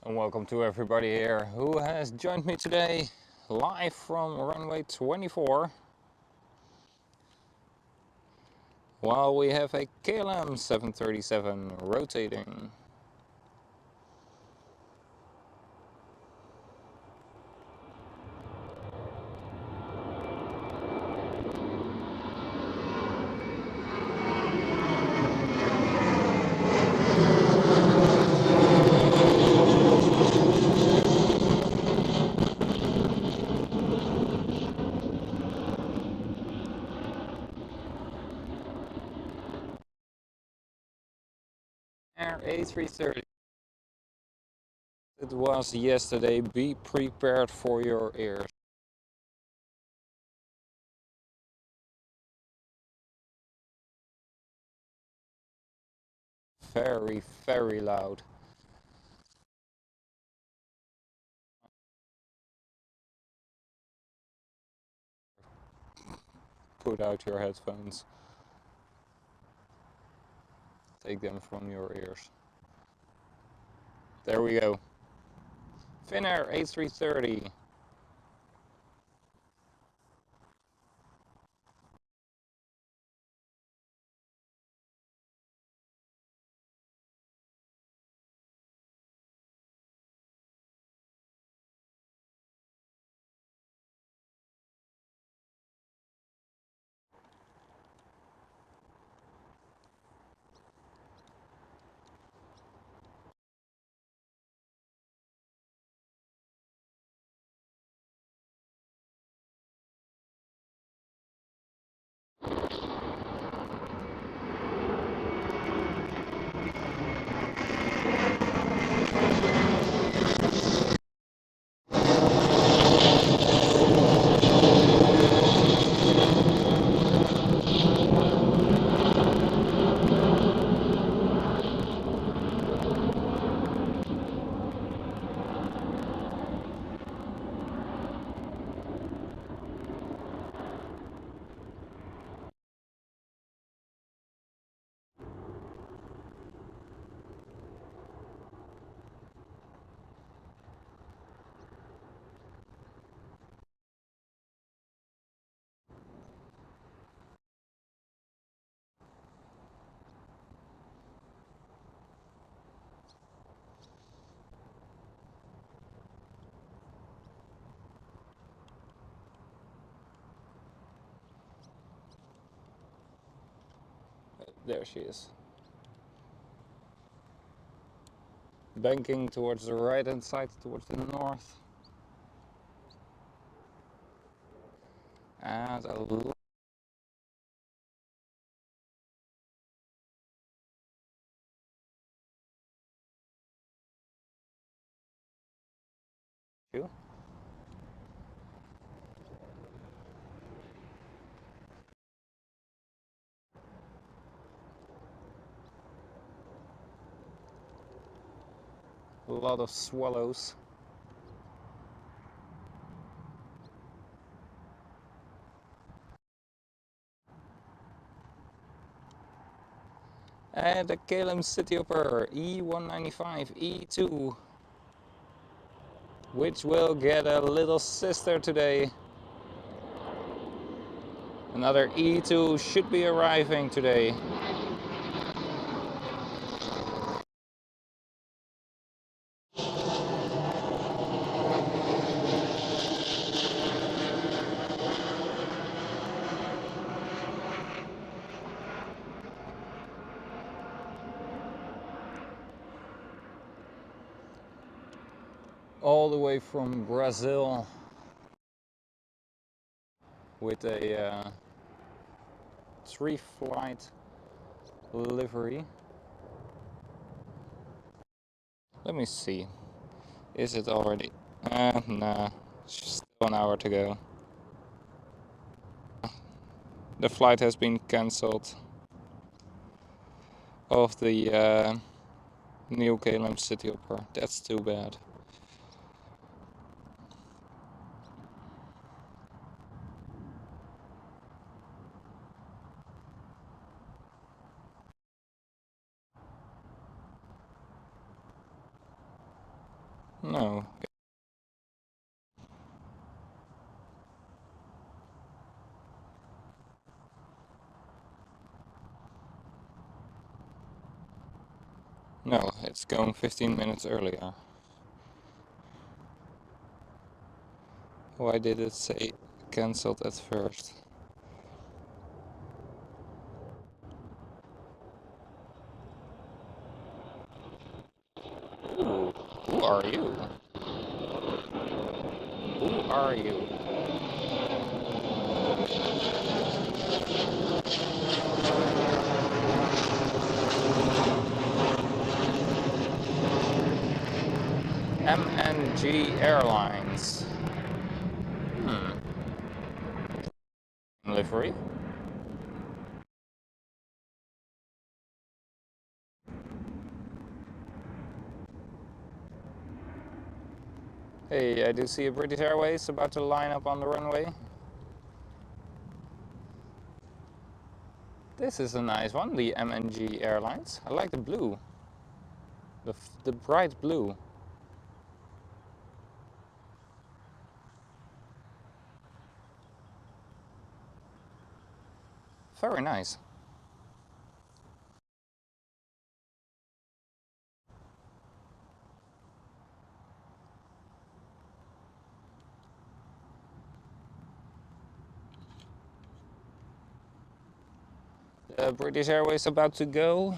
And welcome to everybody here who has joined me today live from runway 24 while we have a KLM 737 rotating. Air A330. It was yesterday. Be prepared for your ears. Very, very loud. Put out your headphones. Take them from your ears. There we go. Finnair A330. There she is. Banking towards the right hand side, towards the north. And a lot. A lot of swallows. And the KLM City Hopper E195 E2, which will get a little sister today. Another E2 should be arriving today. All the way from Brazil with a 3-flight livery. Let me see. Is it already? Nah, still an hour to go. The flight has been cancelled of the new KLM City Hopper. That's too bad. No. No, it's going 15 minutes earlier. Why did it say cancelled at first? Ooh, who are you? Who are you? MNG Airlines. Livery. Hey, I do see a British Airways about to line up on the runway. This is a nice one, the MNG Airlines. I like the blue. The bright blue. Very nice. British Airways about to go.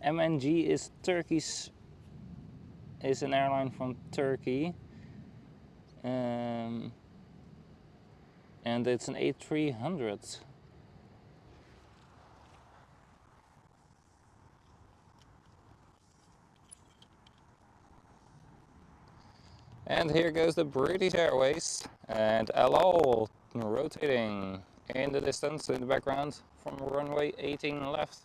MNG is Turkish, is an airline from Turkey. And it's an A300. And here goes the British Airways and lull rotating in the distance in the background from runway 18 left.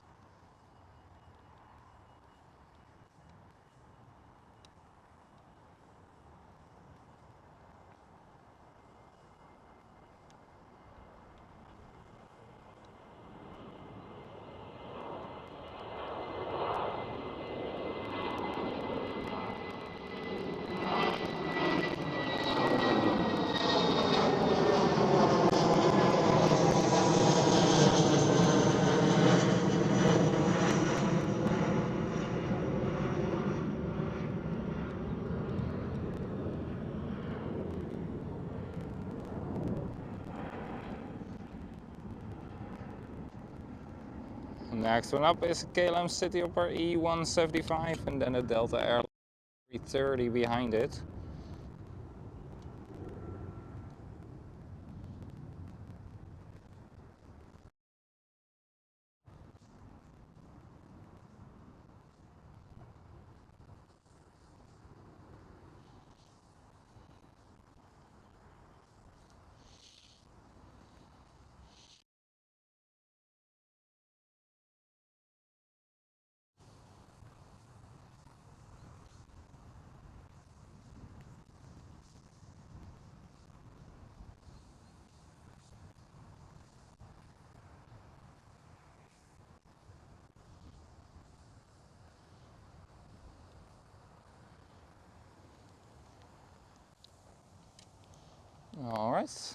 Next one up is KLM Cityhopper E175 and then a Delta Airlines A380 behind it. Alright,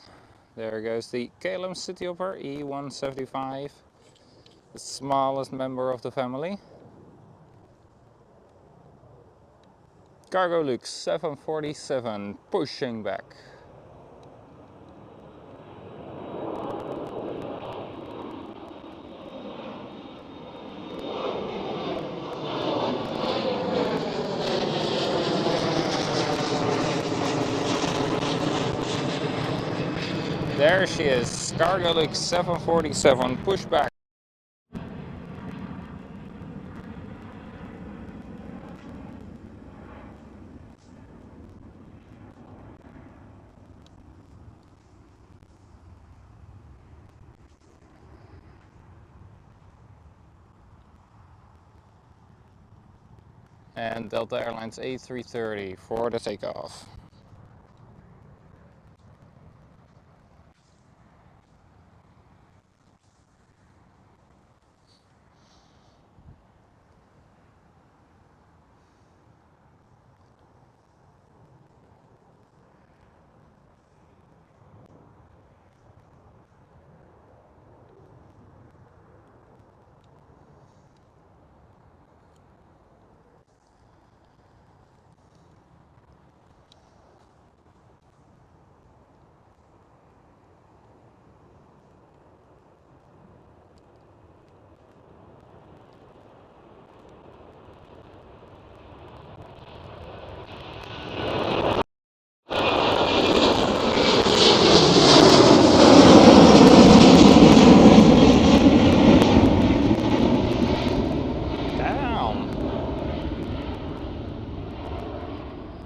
there goes the KLM Cityhopper E175, the smallest member of the family. CargoLux 747 pushing back. There she is, CargoLux 747 pushback. And Delta Airlines A330 for the takeoff.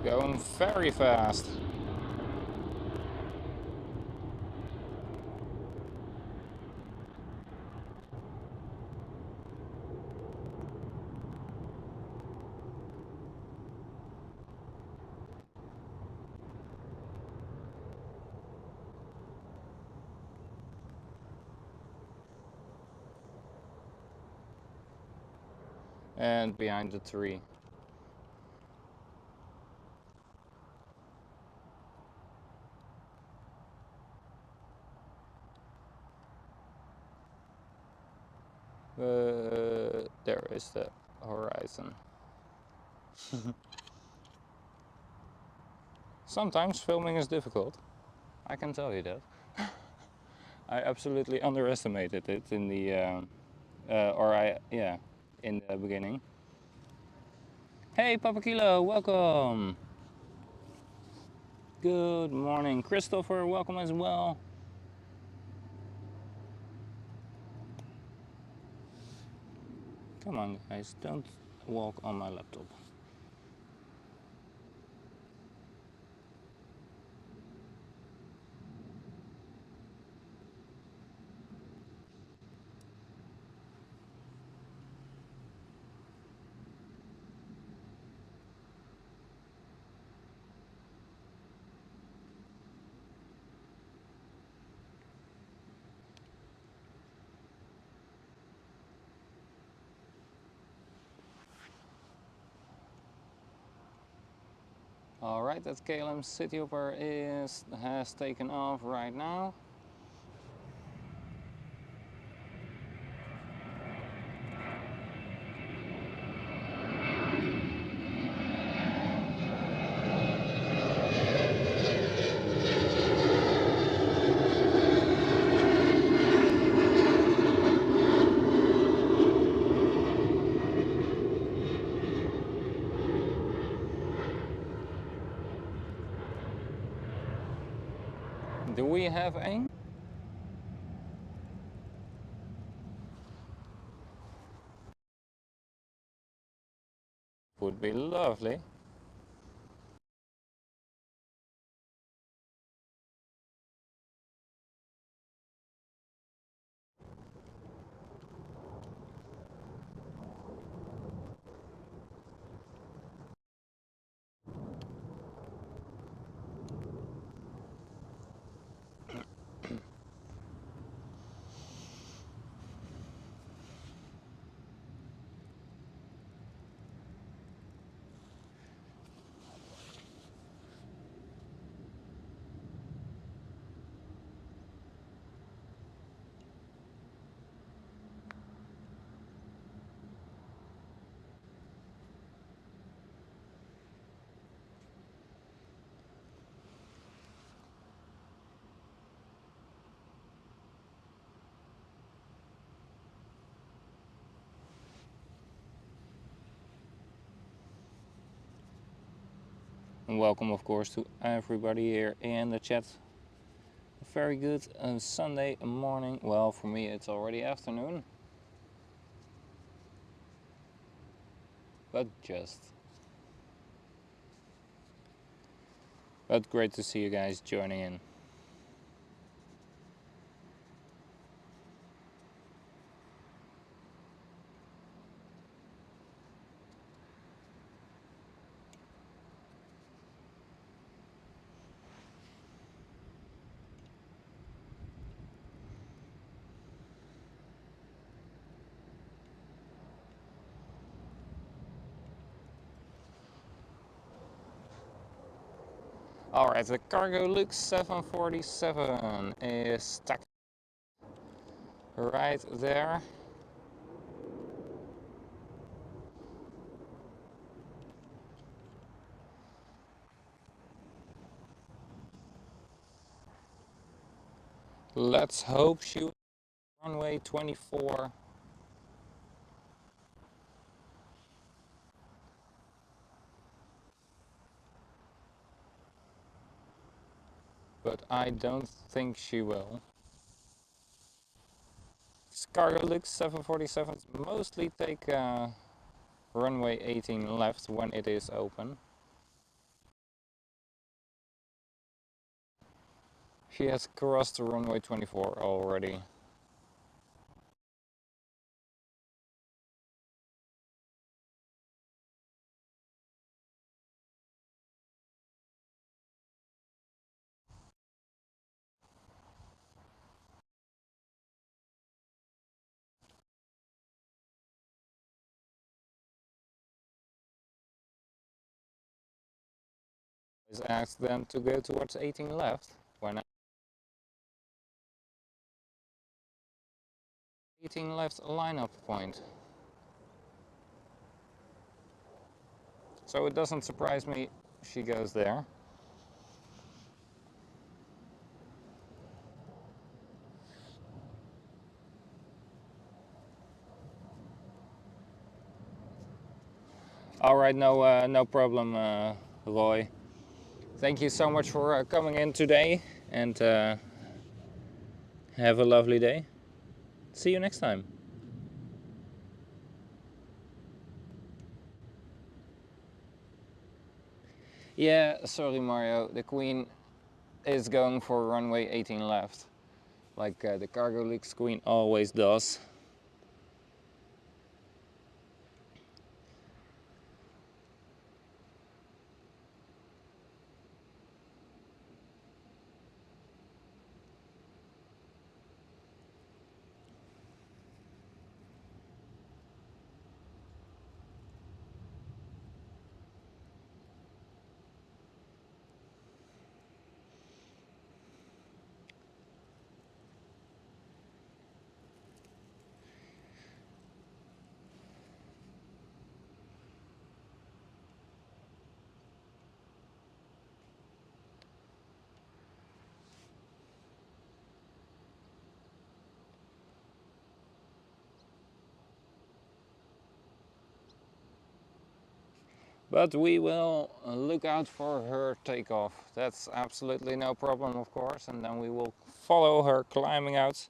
Going very fast. And behind the tree. There is the horizon. Sometimes filming is difficult, I can tell you that. I absolutely underestimated it in the, in the beginning. Hey Papa Kilo, welcome! Good morning. Christopher, welcome as well. Come on guys, don't walk on my laptop. Alright, that KLM City Hopper has taken off right now. Do we have aim? Would be lovely. And welcome of course to everybody here in the chat. Very good Sunday morning. Well, for me it's already afternoon. But great to see you guys joining in. Alright, the CargoLux 747 is stuck right there. Let's hope she will runway 24. But I don't think she will. CargoLux 747s mostly take runway 18 left when it is open. She has crossed the runway 24 already. Is asked them to go towards 18 left when 18 left lineup point. So it doesn't surprise me she goes there. All right, no problem, Roy. Thank you so much for coming in today, and have a lovely day. See you next time. Yeah, sorry Mario, the Queen is going for runway 18 left, like the CargoLux Queen always does. But we will look out for her takeoff. That's absolutely no problem, of course. And then we will follow her climbing out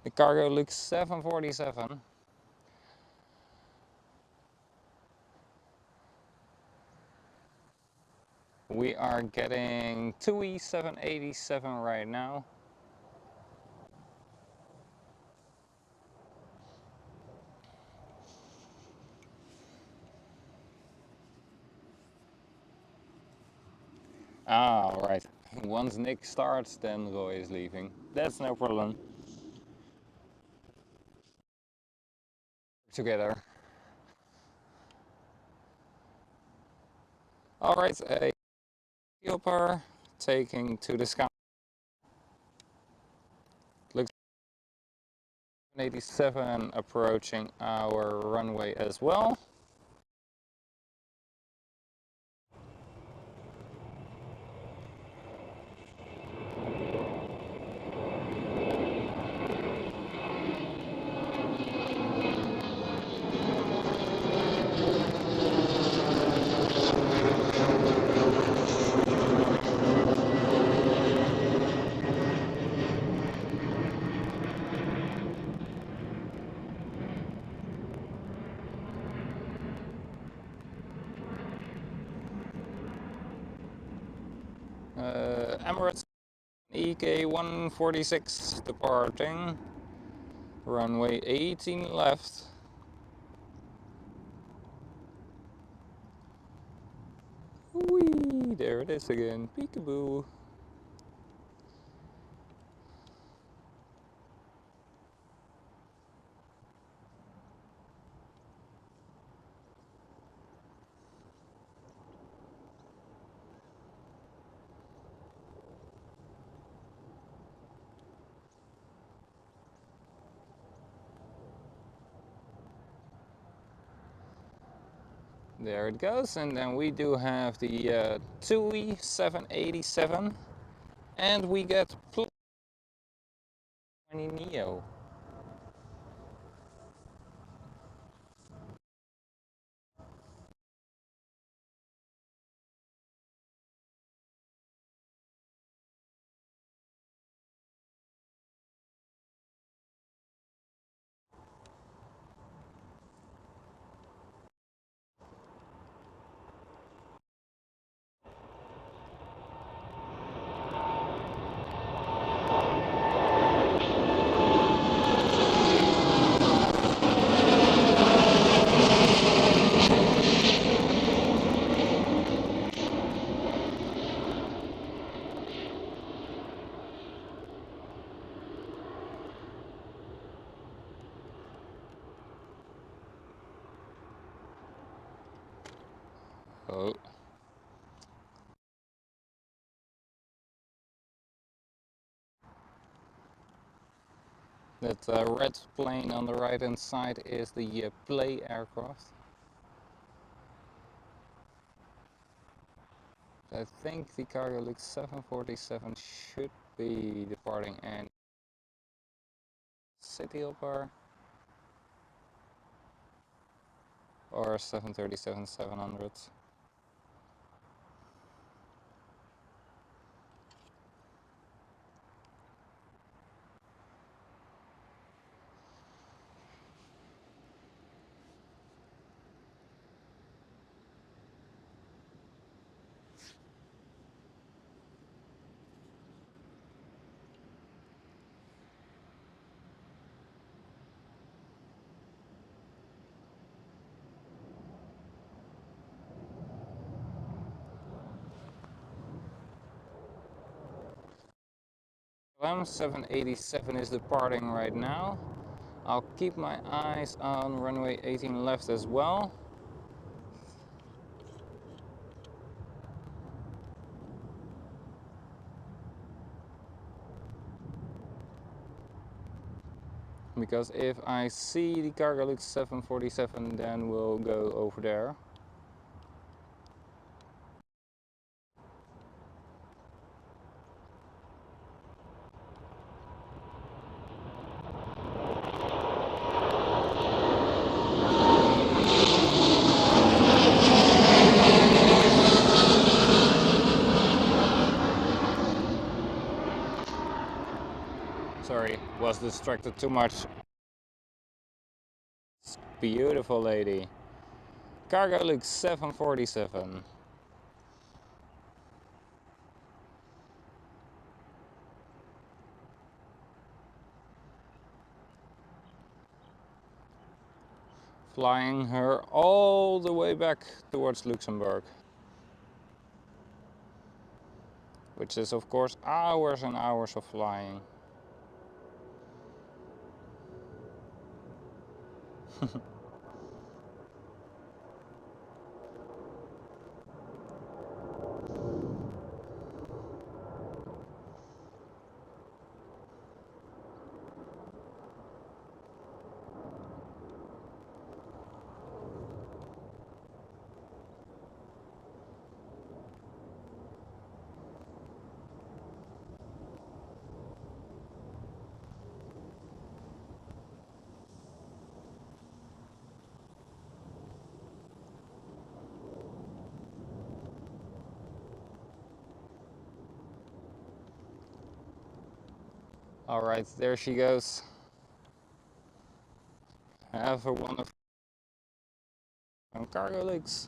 the CargoLux 747. We are getting TUI 787 right now. Ah, right. Once Nick starts, then Roy is leaving. That's no problem. Together. All right, a Hopper taking to the sky. Looks 87 approaching our runway as well. Emirates EK146 departing. Runway 18 left. Whee! There it is again. Peekaboo. There it goes, and then we do have the TUI 787, and we get plus 20 Neo. That red plane on the right hand side is the play aircraft. I think the CargoLux 747 should be departing any City Hopper or 737-700. KLM 787 is departing right now. I'll keep my eyes on runway 18 left as well. Because if I see the CargoLux 747, then we'll go over there. Sorry, was distracted too much. Beautiful lady. CargoLux 747. Flying her all the way back towards Luxembourg. Which is of course hours and hours of flying. Alright, there she goes. Have a wonderful CargoLux.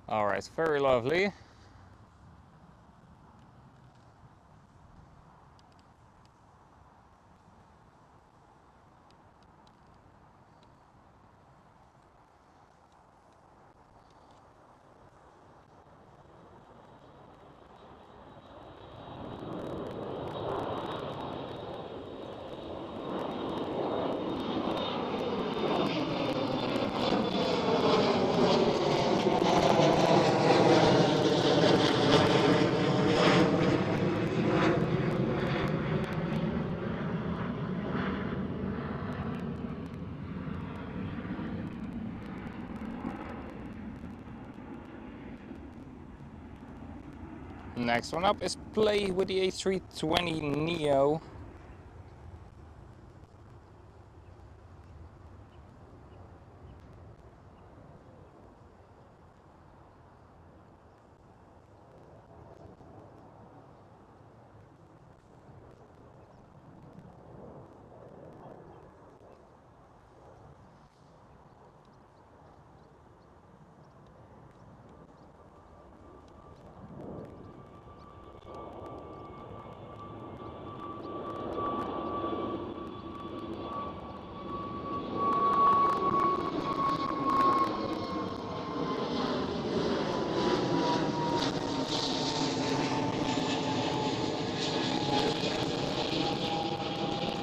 Alright, very lovely. Next one up is play with the A320neo.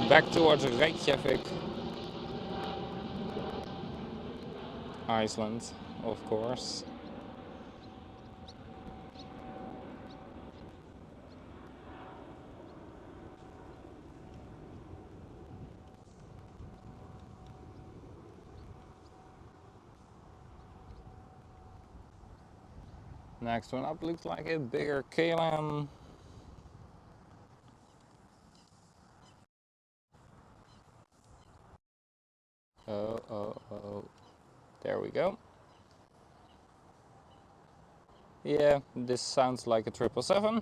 back towards Reykjavik, Iceland, of course. Next one up looks like a bigger KLM. Oh. There we go. Yeah, this sounds like a 777.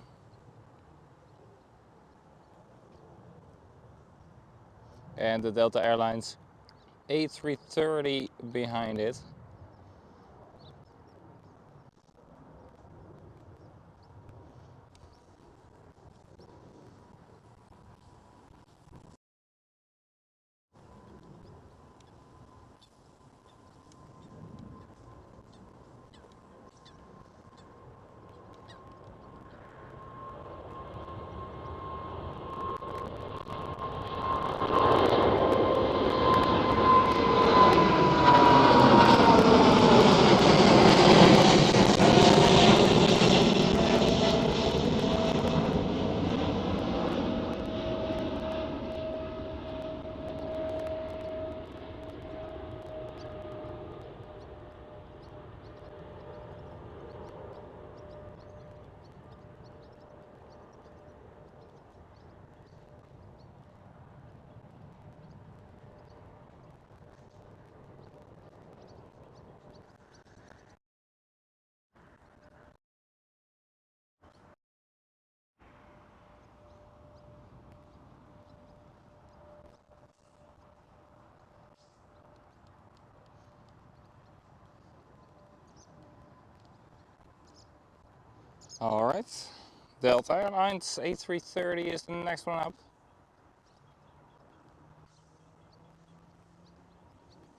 And the Delta Airlines A330 behind it. Alright, Delta Airlines A330 is the next one up.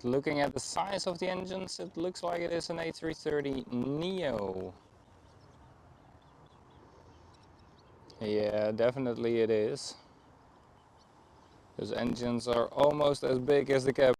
Looking at the size of the engines, it looks like it is an A330 Neo. Yeah, definitely it is. Those engines are almost as big as the cabin.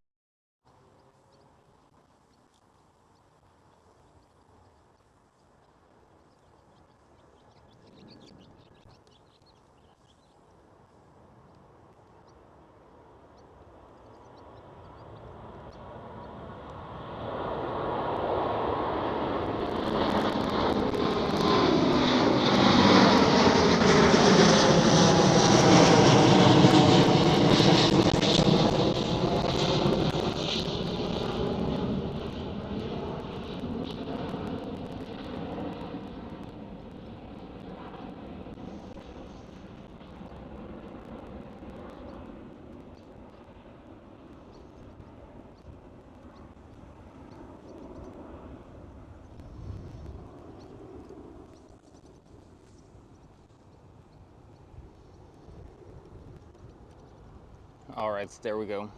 Alright, there we go.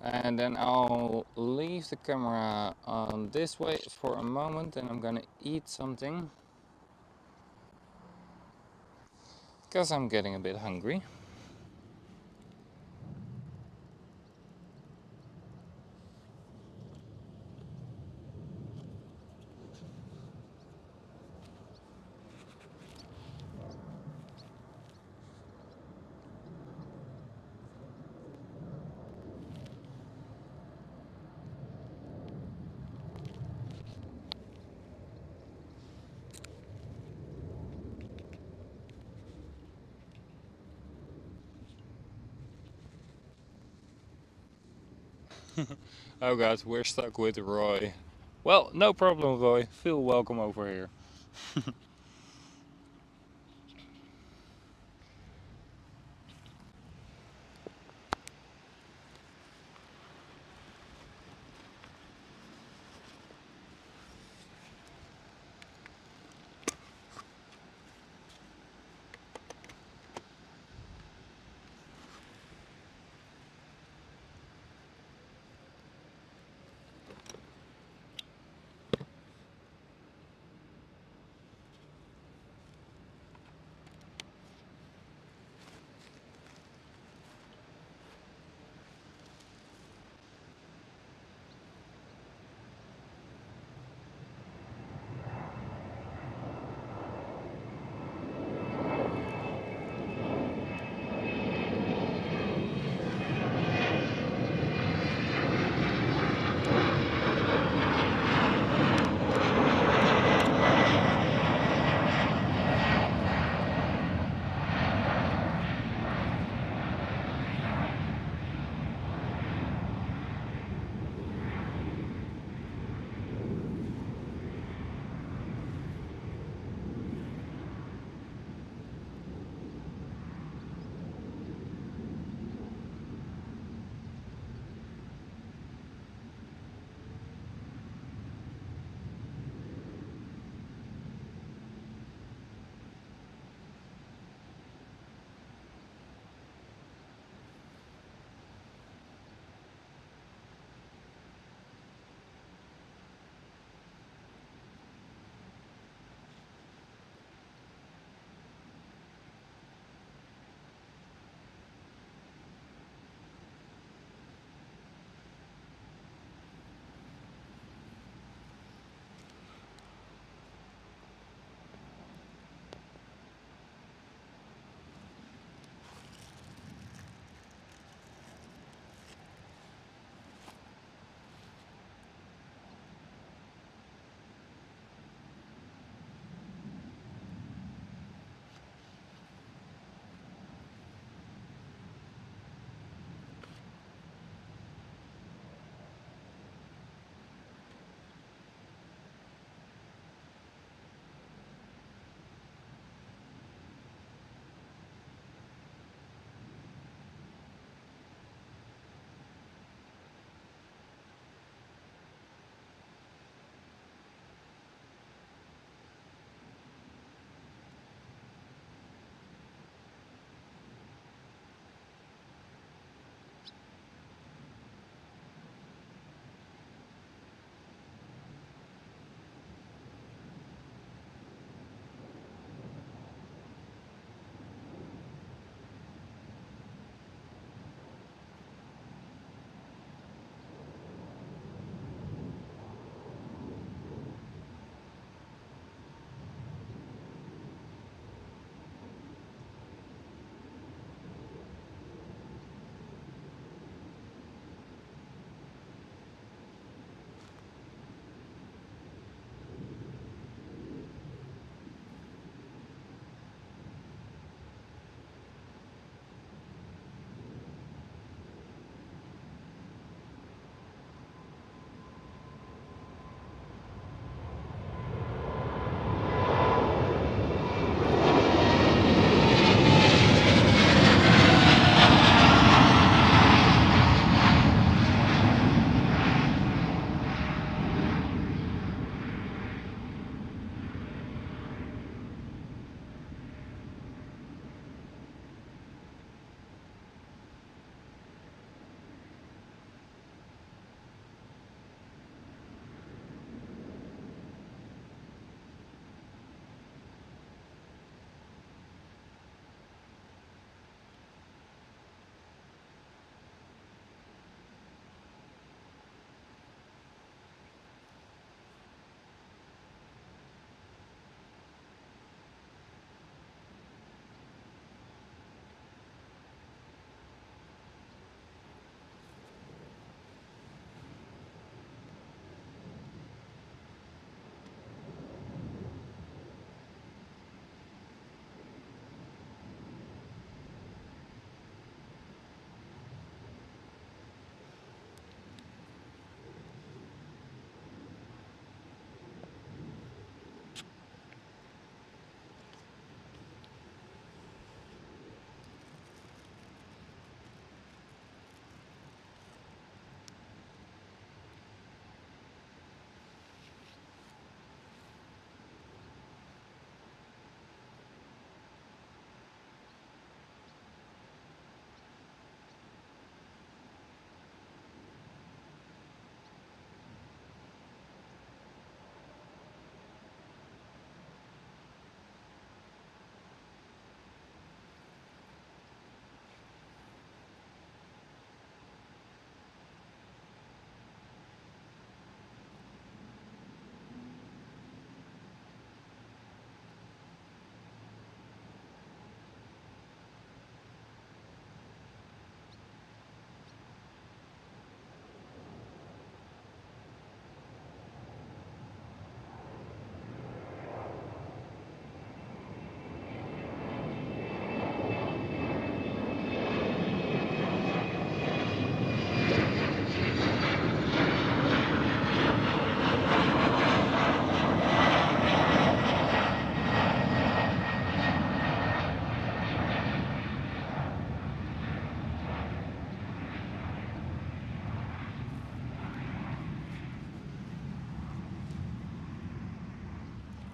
And then I'll leave the camera on this way for a moment and I'm gonna eat something. Because I'm getting a bit hungry. Oh god, we're stuck with Roy. Well, no problem, Roy. Feel welcome over here.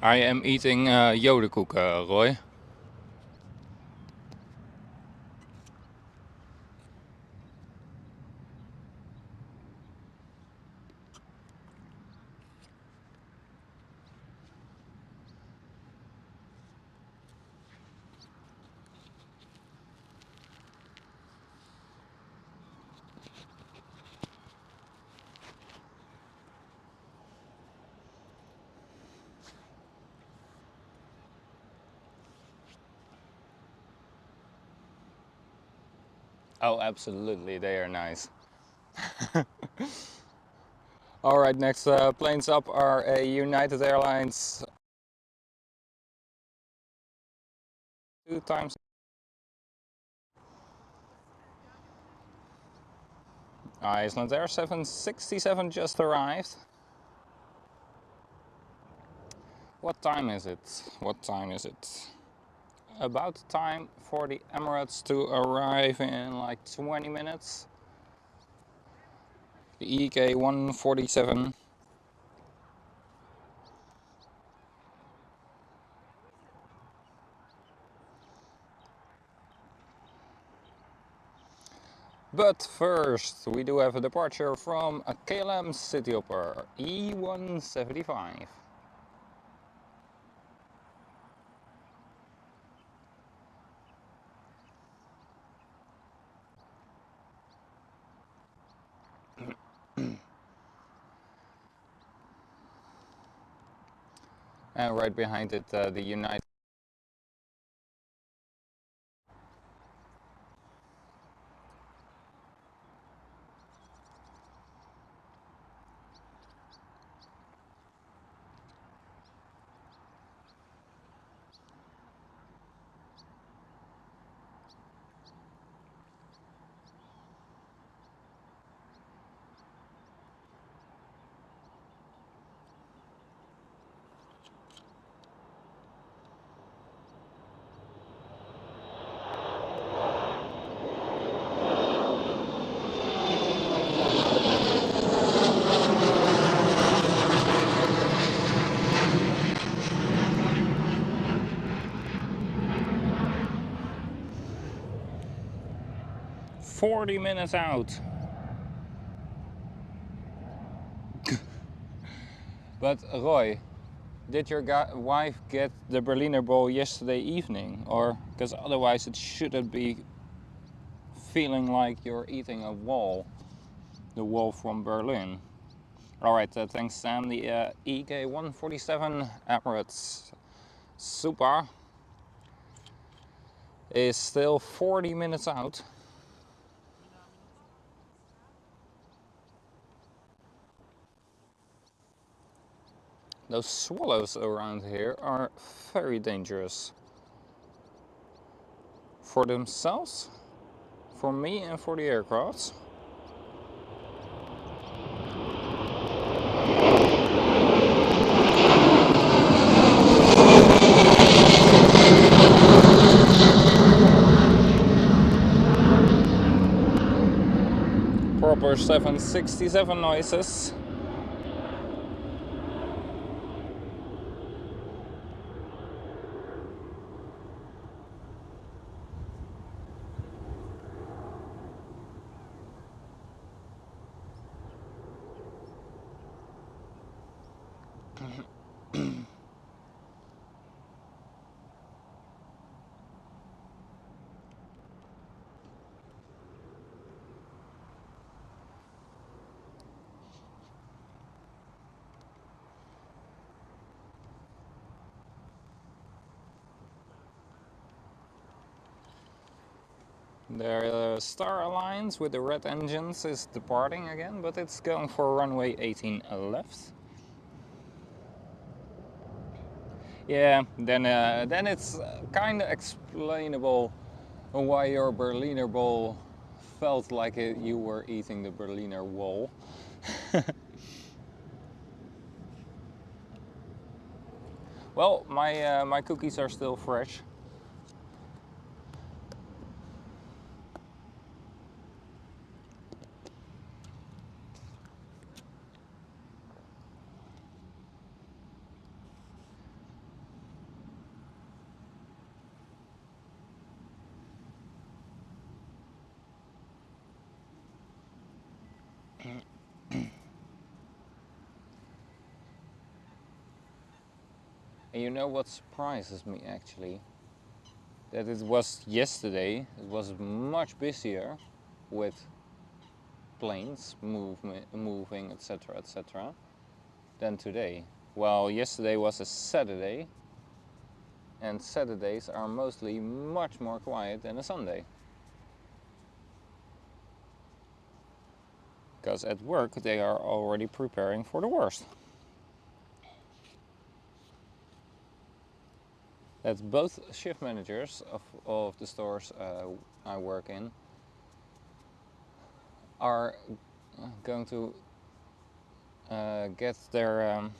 I am eating jodenkoek, Roy. Oh, absolutely, they are nice. All right, next planes up are a United Airlines 2 times. Iceland Air 767 just arrived. What time is it? What time is it? About time for the Emirates to arrive in like 20 minutes. The EK 147. But first, we do have a departure from a KLM Cityhopper E175. And right behind it, the United. "40 minutes out." But Roy, did your wife get the Berliner Bowl yesterday evening? Or, because otherwise it shouldn't be feeling like you're eating a wall. The wall from Berlin. Alright, thanks Sam. The EK 147 Emirates Super is still 40 minutes out. Those swallows around here are very dangerous. For themselves, for me and for the aircraft. Proper 767 noises. The Star Alliance with the red engines is departing again, but it's going for runway 18 left. Yeah, then it's kind of explainable why your Berliner Bowl felt like you were eating the Berliner Wall. Well, my cookies are still fresh. And you know what surprises me actually? That it was yesterday, it was much busier with planes moving, etc., etc., than today. Well, yesterday was a Saturday, and Saturdays are mostly much more quiet than a Sunday. Because at work they are already preparing for the worst. That both shift managers of the stores I work in are going to get their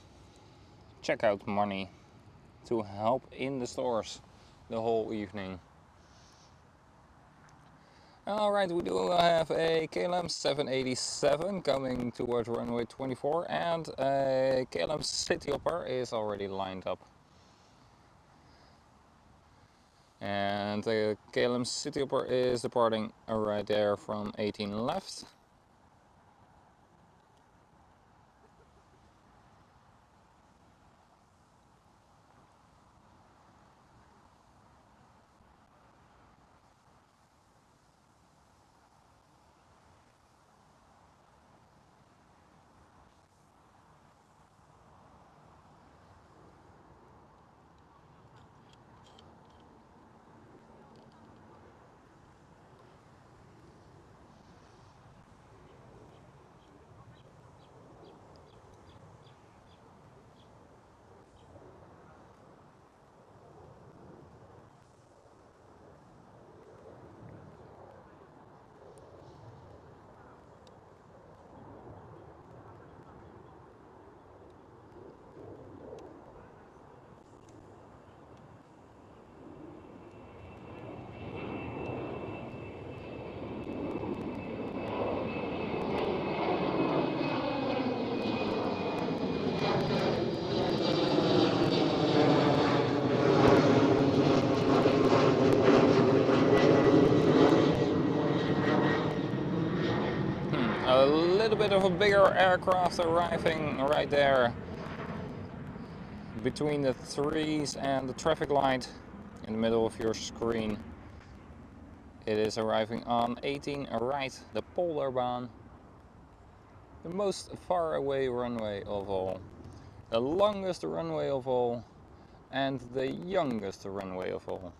checkout money to help in the stores the whole evening. Alright, we do have a KLM 787 coming towards runway 24, and a KLM Cityhopper is already lined up. And the KLM Cityhopper is departing right there from 18 left. A little bit of a bigger aircraft arriving right there between the threes and the traffic light in the middle of your screen. It is arriving on 18 right, the Polderbaan, the most far away runway of all, the longest runway of all, and the youngest runway of all.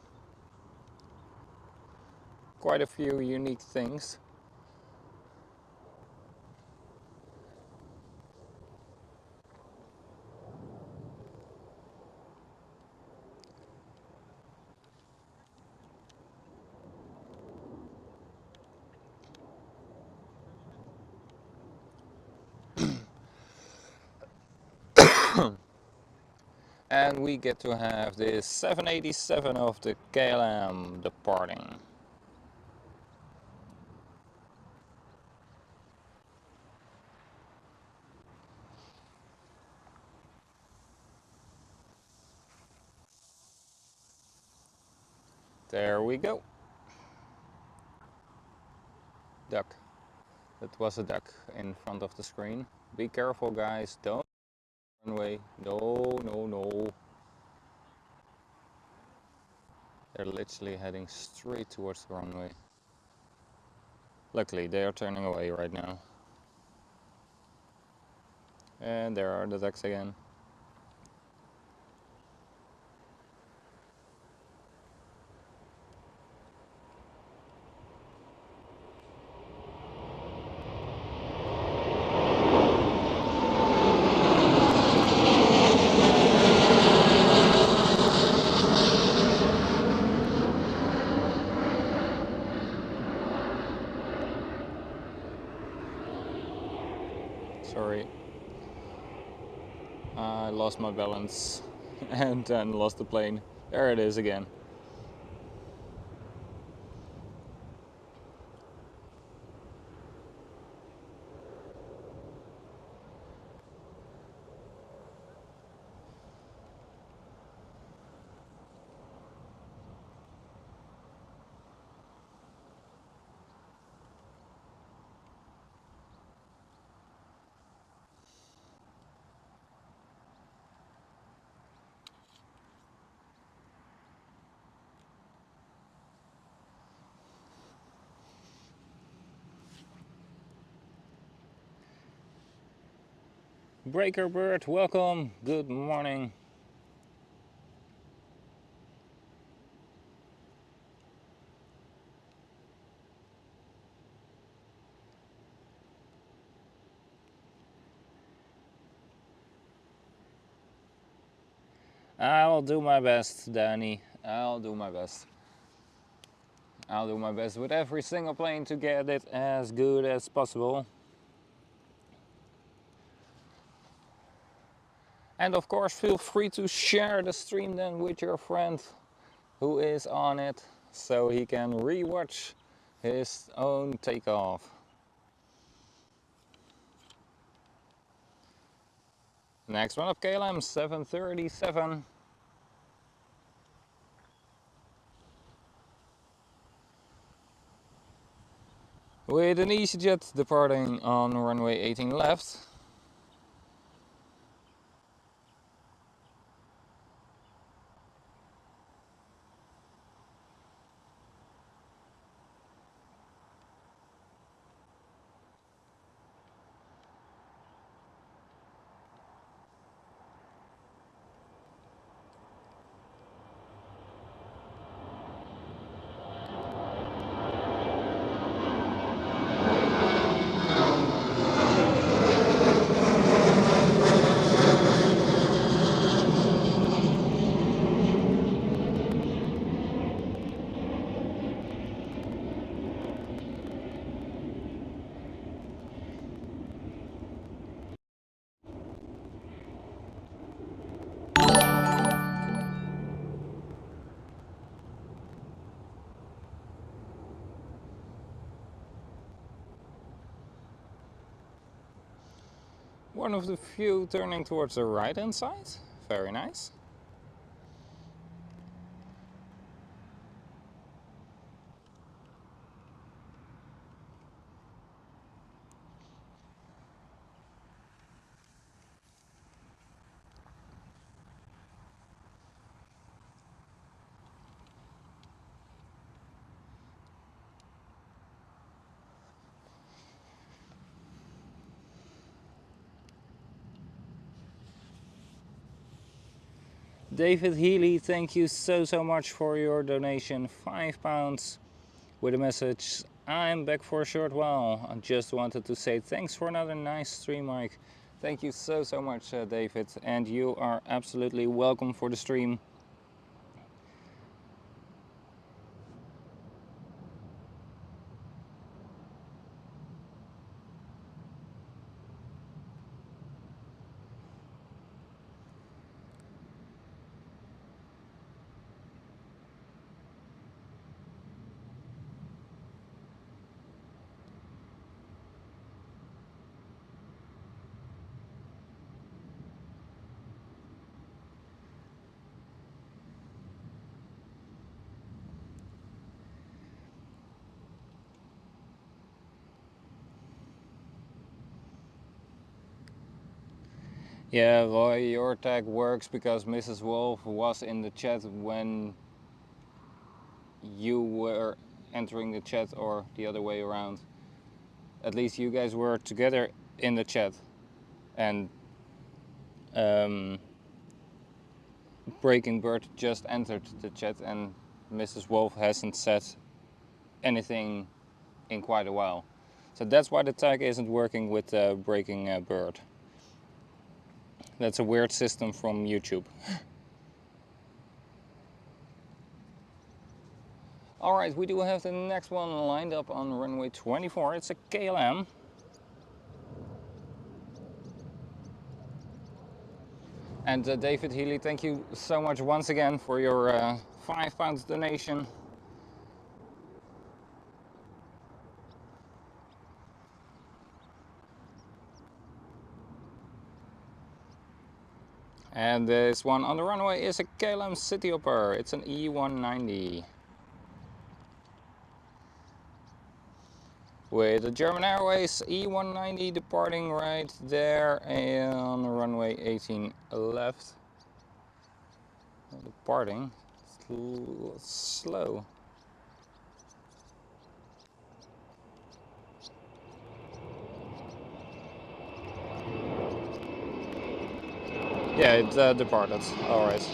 Quite a few unique things. And we get to have this 787 of the KLM departing. There we go. Duck. That was a duck in front of the screen. Be careful, guys. Don't runway. No, no, no. They're literally heading straight towards the runway. Luckily, they are turning away right now. And there are the ducks again. Sorry. I lost my balance and then lost the plane. There it is again. Breaker Bird, welcome, good morning. I'll do my best, Danny. I'll do my best. I'll do my best with every single plane to get it as good as possible. And of course, feel free to share the stream then with your friend who is on it, so he can rewatch his own takeoff. Next one up, KLM 737. With an EasyJet departing on runway 18 left. One of the few turning towards the right hand side. Very nice. David Healy, thank you so much for your donation. £5 with a message. I'm back for a short while. I just wanted to say thanks for another nice stream, Mike. Thank you so much, David. And you are absolutely welcome for the stream. Yeah, Roy, your tag works because Mrs. Wolf was in the chat when you were entering the chat, or the other way around. At least you guys were together in the chat, and Breaking Bird just entered the chat, and Mrs. Wolf hasn't said anything in quite a while. So that's why the tag isn't working with Breaking Bird. That's a weird system from YouTube. Alright, we do have the next one lined up on runway 24. It's a KLM. And David Healy, thank you so much once again for your £5 donation. And this one on the runway is a KLM City Hopper. It's an E190. With the German Airways E190 departing right there on runway 18 left. Departing, it's a little slow. Yeah, it departed. Alright.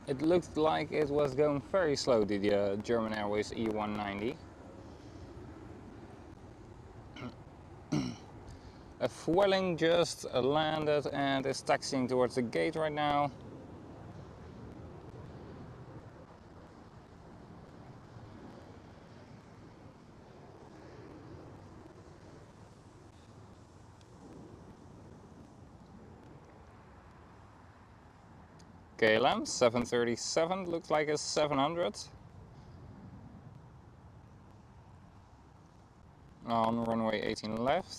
It looked like it was going very slow, the German Airways E190. A Vueling just landed and is taxiing towards the gate right now. KLM 737 looks like a 700 on runway 18 left.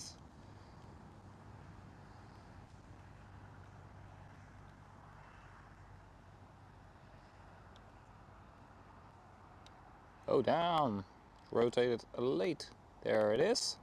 Oh damn, rotated late. There it is.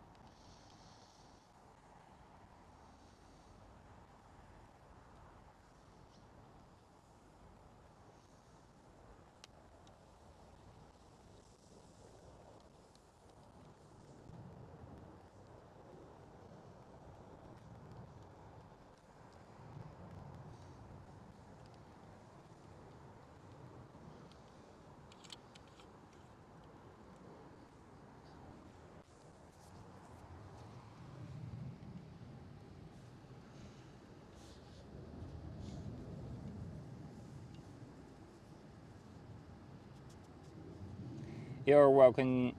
You're welcome,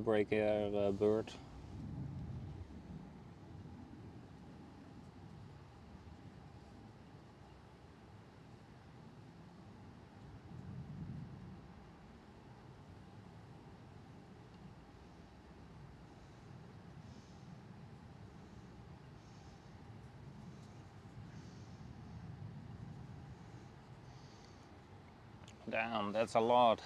breaker bird. Damn, that's a lot.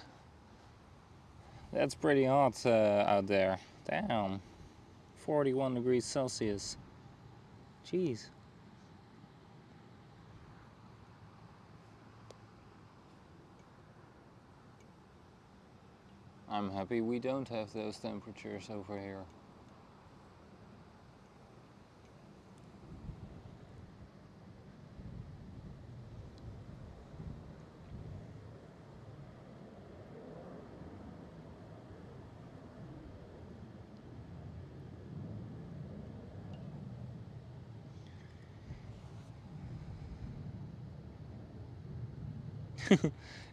That's pretty hot out there. Damn, 41 degrees Celsius. Jeez. I'm happy we don't have those temperatures over here.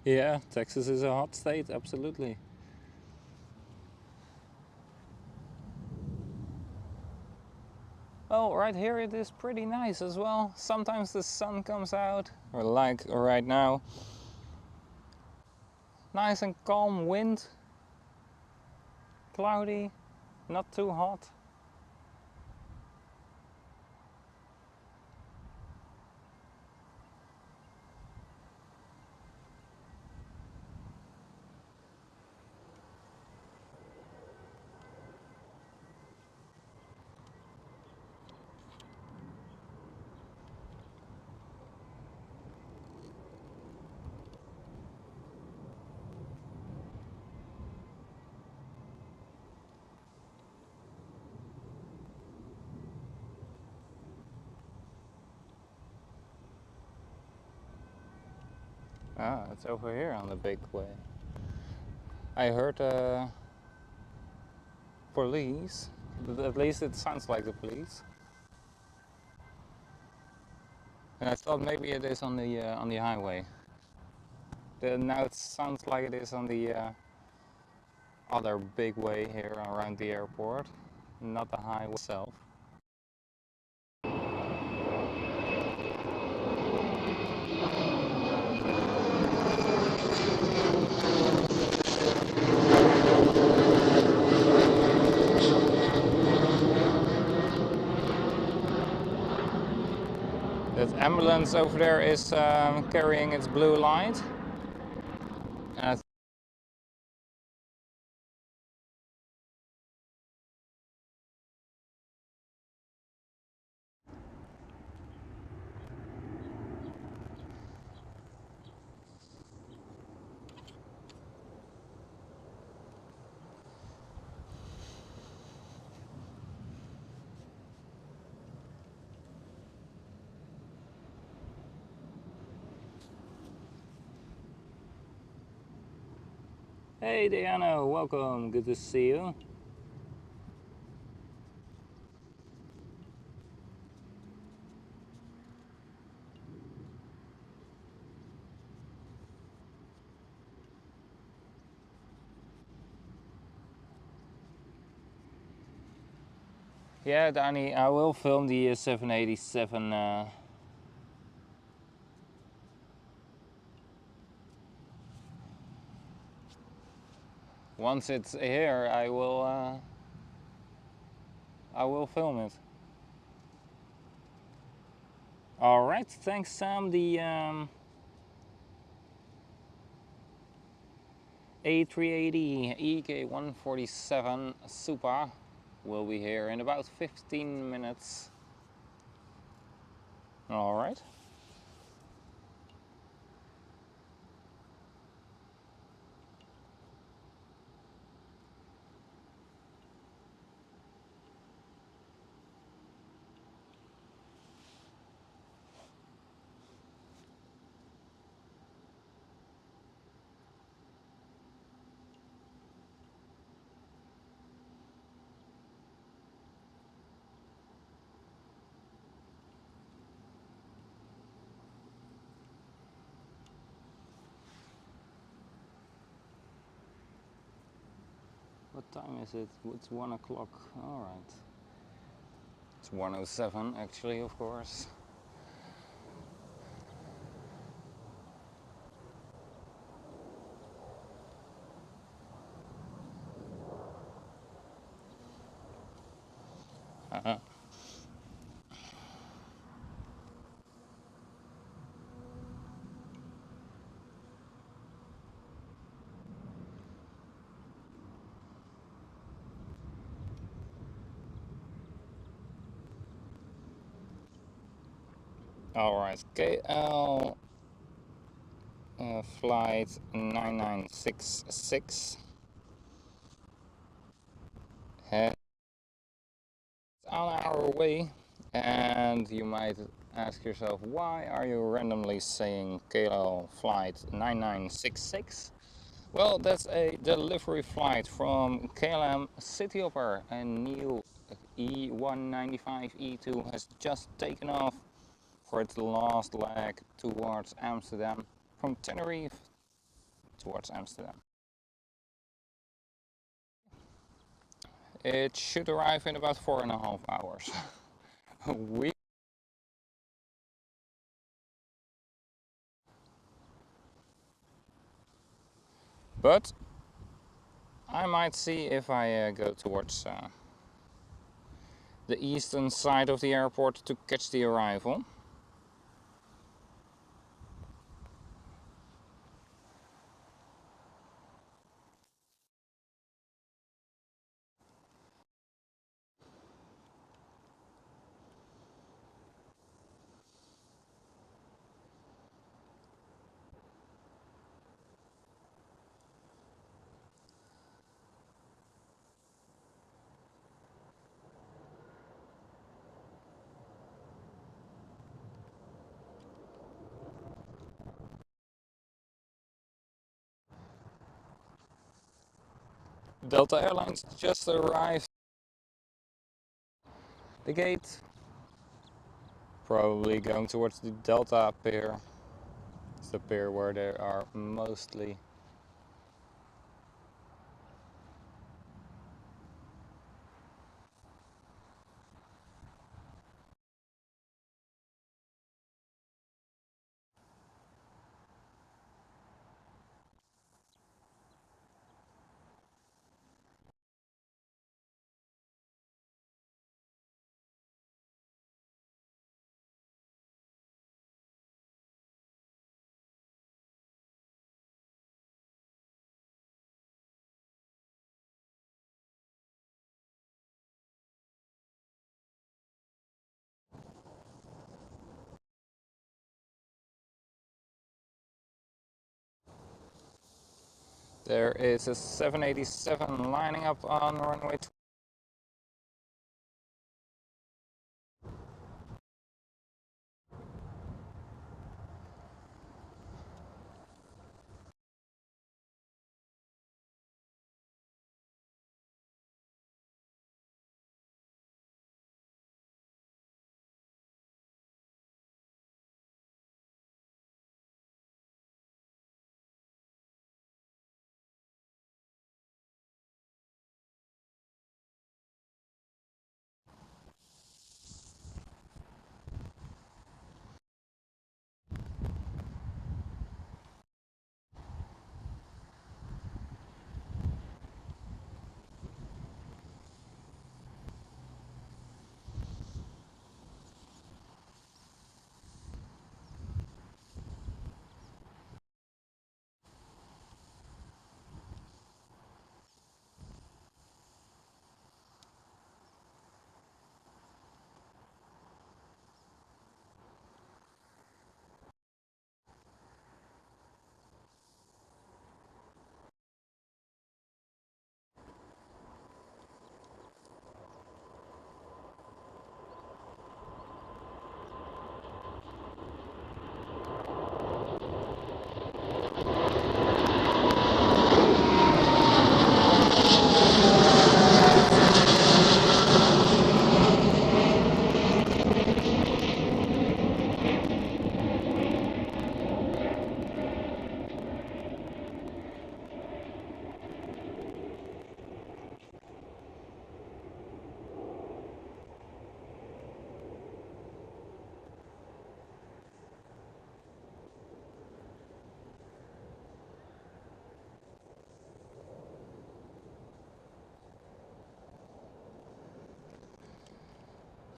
Yeah, Texas is a hot state, absolutely. Well, right here it is pretty nice as well. Sometimes the sun comes out, or like right now. Nice and calm wind. Cloudy, not too hot. Ah, it's over here on the big way. I heard police, but at least it sounds like the police. And I thought maybe it is on the highway. Now it sounds like it is on the other big way here around the airport, not the highway itself. That ambulance over there is carrying its blue light. And I Hey Diana, welcome. Good to see you. Yeah, Danny, I will film the 787. Once it's here, I will film it. All right, thanks, Sam. The A380 EK147 Super will be here in about 15 minutes. All right. What time is it? It's 1 o'clock. All right. It's 1:07 actually, of course. All right. KL flight 9966 head on our way. And you might ask yourself, why are you randomly saying KL flight 9966? Well, that's a delivery flight from KLM City Hopper. A new E195 E2 has just taken off for its last leg towards Amsterdam, from Tenerife towards Amsterdam. It should arrive in about 4.5 hours. we but I might see if I go towards the eastern side of the airport to catch the arrival. Delta Airlines just arrived. The gate. Probably going towards the Delta pier. It's the pier where there are mostly. There is a 787 lining up on runway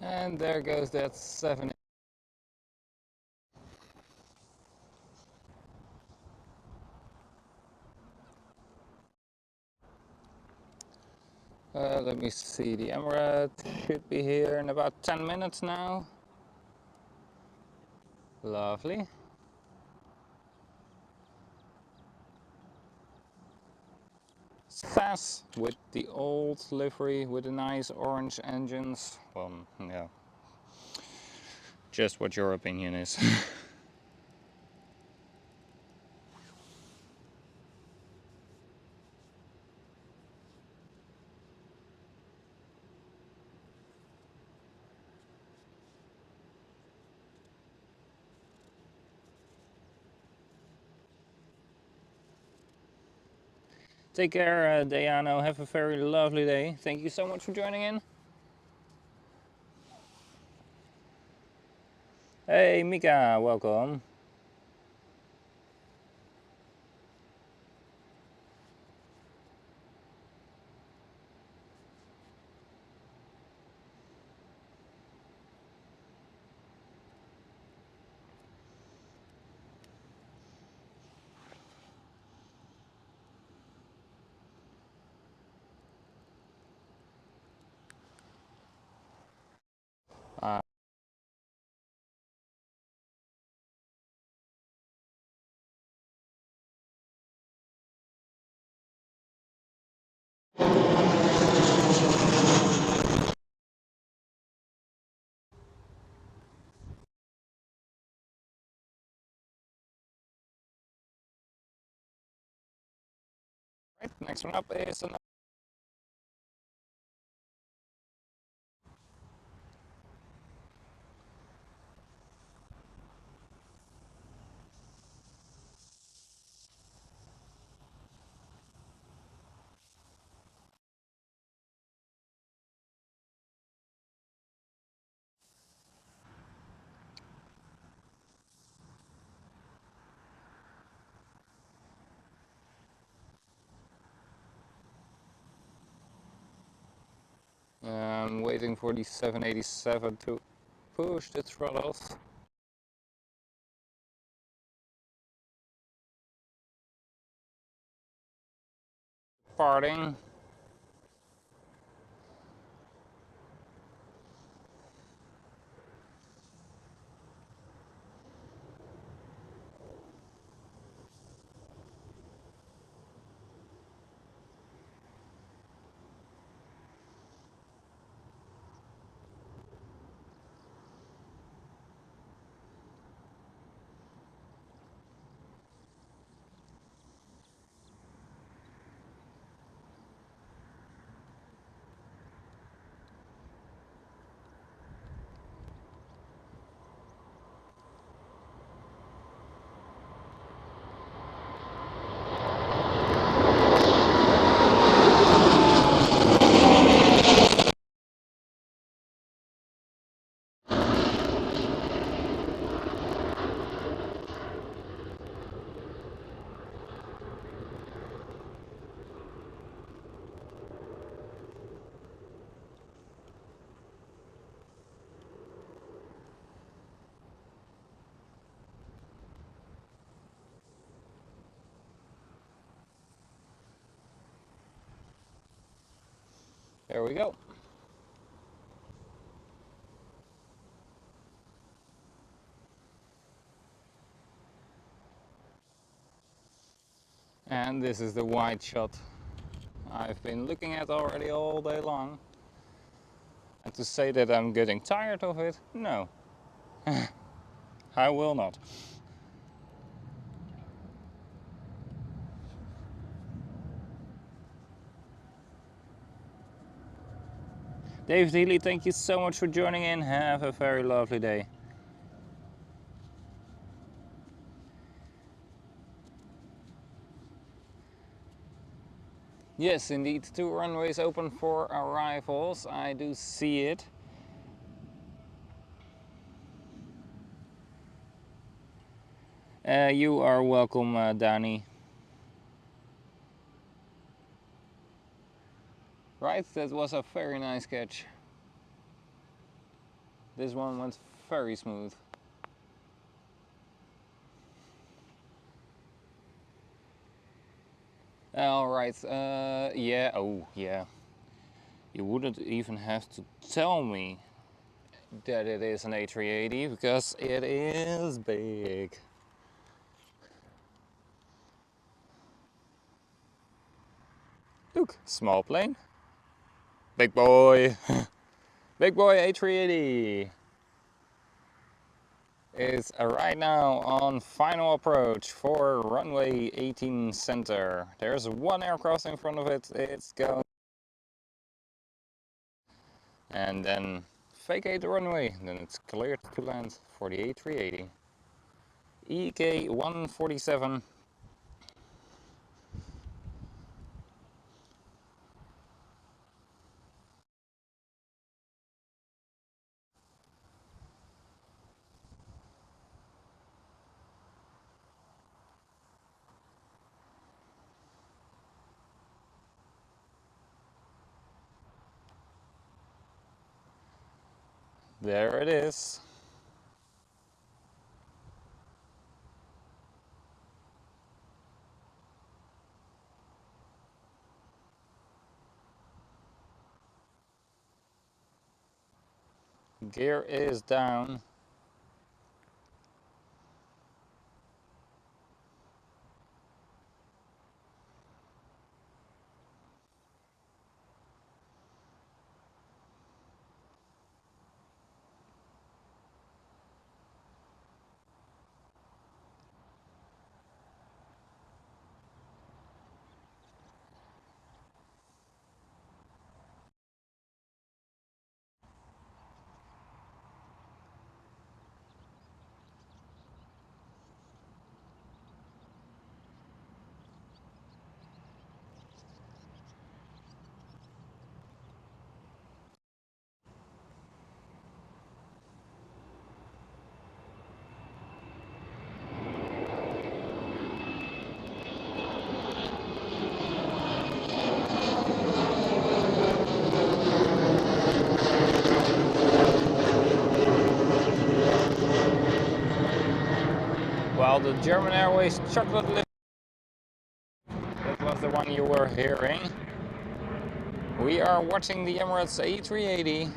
And there goes that 7. Let me see, the Emirates should be here in about 10 minutes now. Lovely. SAS with the old livery with the nice orange engines. Well, yeah, just what your opinion is. Take care, Dayano. Have a very lovely day. Thank you so much for joining in. Hey, Mika, welcome. Uh, right, next one up is an waiting for the 787 to push the throttles. Parting. There we go. And this is the wide shot I've been looking at already all day long. And to say that I'm getting tired of it, no. I will not. David Healy, thank you so much for joining in. Have a very lovely day. Yes, indeed, 2 runways open for arrivals. I do see it. You are welcome, Danny. Right, that was a very nice catch. This one went very smooth. Alright, yeah, oh yeah. You wouldn't even have to tell me that it is an A380 because it is big. Look, small plane. Big boy. Big boy A380 is right now on final approach for runway 18 center. There's one aircraft in front of it. It's going. And then vacate the runway. Then it's cleared to land for the A380. EK 147. There it is. Gear is down. Well, the German Airways chocolate lift, that was the one you were hearing. We are watching the Emirates A380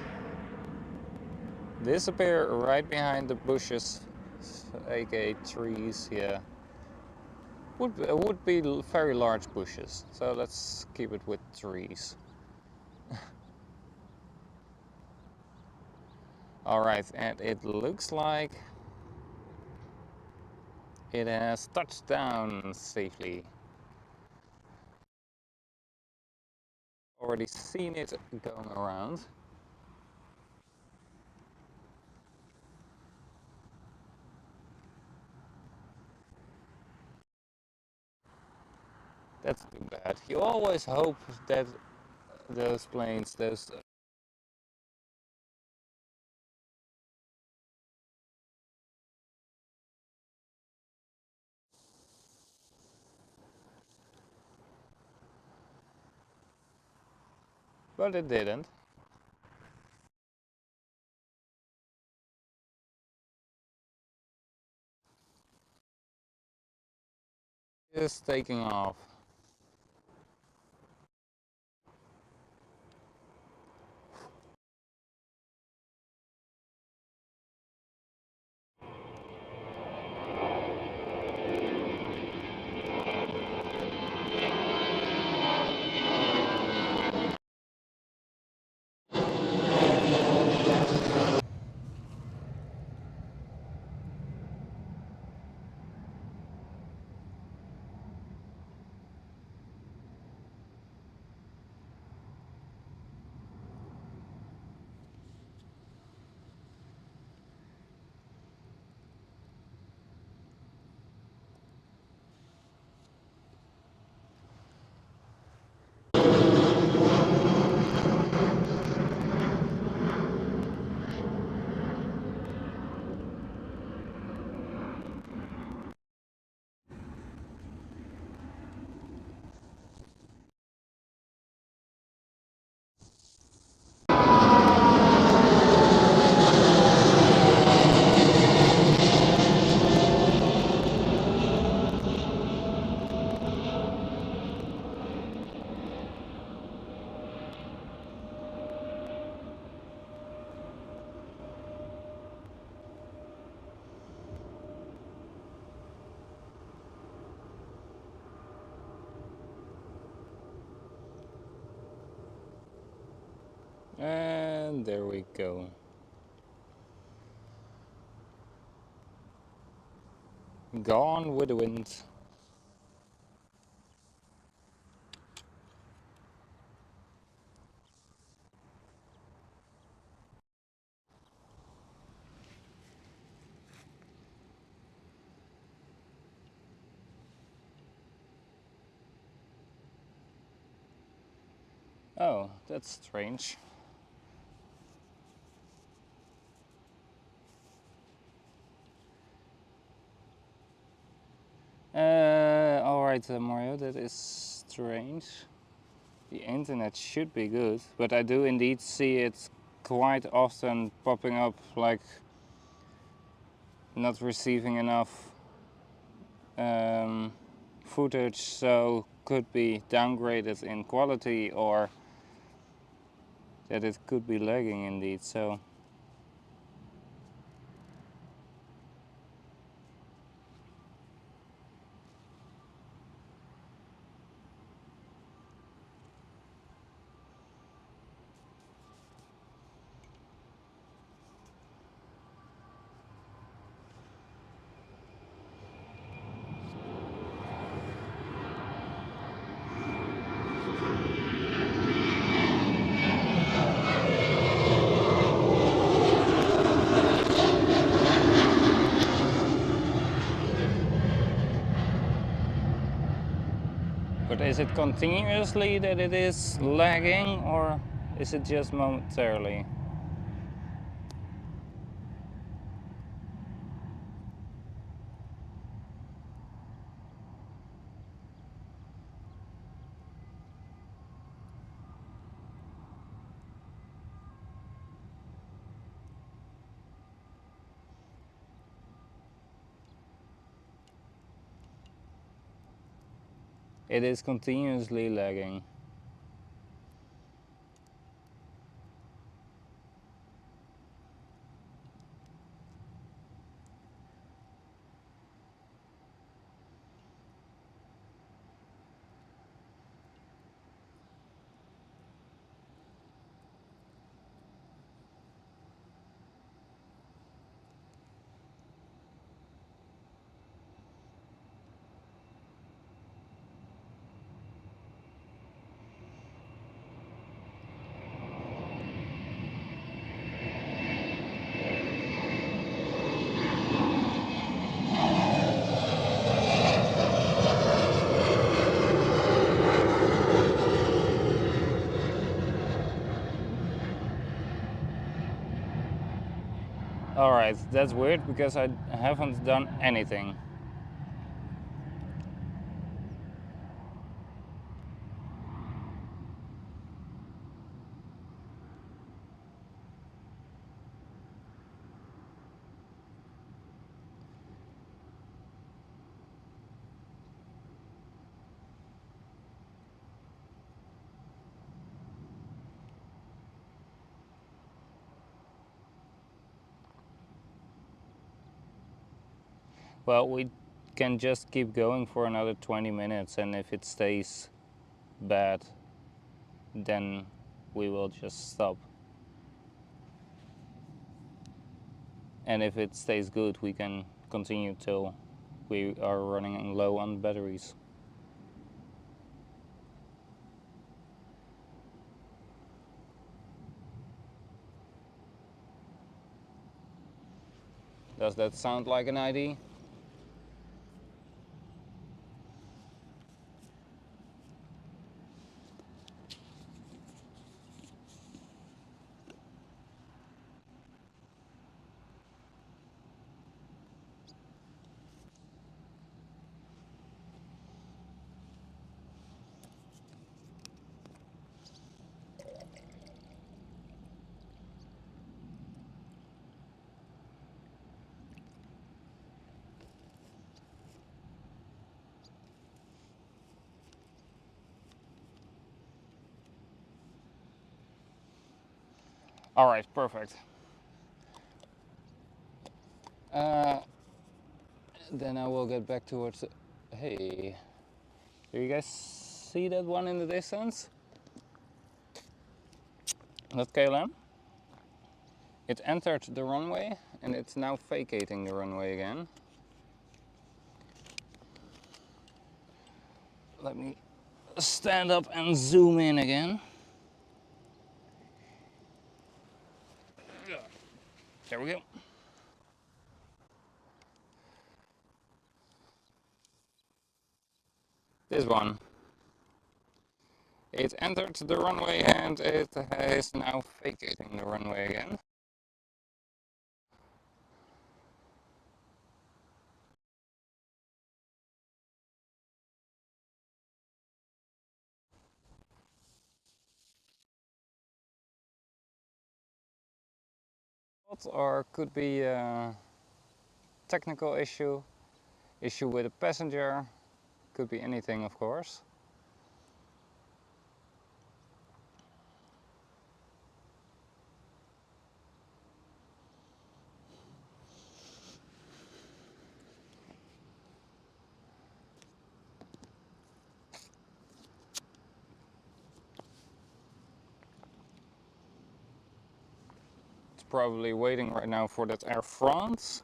disappear right behind the bushes, aka trees, yeah. Would be very large bushes, so let's keep it with trees. Alright, and it looks like it has touched down safely. Already seen it going around. That's too bad. You always hope that those planes, but it didn't. Just taking off. And there we go. Gone with the wind. Oh, that's strange. Alright, Mario, that is strange. The internet should be good, but I do indeed see it quite often popping up like not receiving enough footage, so could be downgraded in quality or that it could be lagging indeed. So but is it continuously that it is lagging or is it just momentarily? It is continuously lagging. Alright, that's weird because I haven't done anything. Well, we can just keep going for another 20 minutes and if it stays bad, then we will just stop. And if it stays good, we can continue till we are running low on batteries. Does that sound like an idea? All right, perfect. Then I will get back towards. Hey, do you guys see that one in the distance? Not KLM? It entered the runway and it's now vacating the runway again. Let me stand up and zoom in again. There we go. This one. It entered the runway and it is now vacating the runway again. Or could be a technical issue with a passenger, could be anything of course. It's probably waiting right now for that Air France.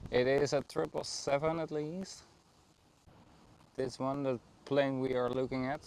It is a 777 at least. This one, the plane we are looking at.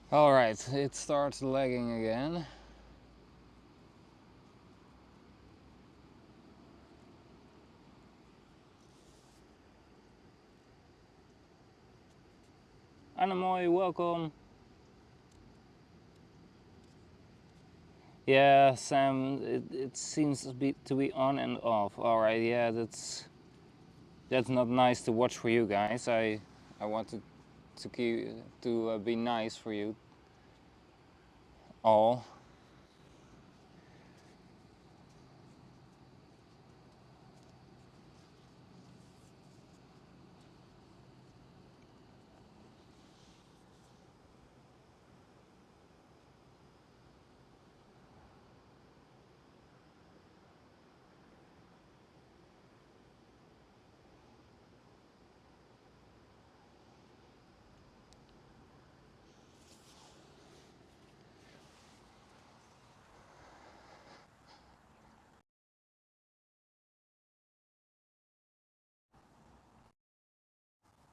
Alright, it starts lagging again. Anamoy, welcome. Yeah, Sam, it seems to be on and off. Alright, yeah, that's not nice to watch for you guys. I wanted to keep to be nice for you all.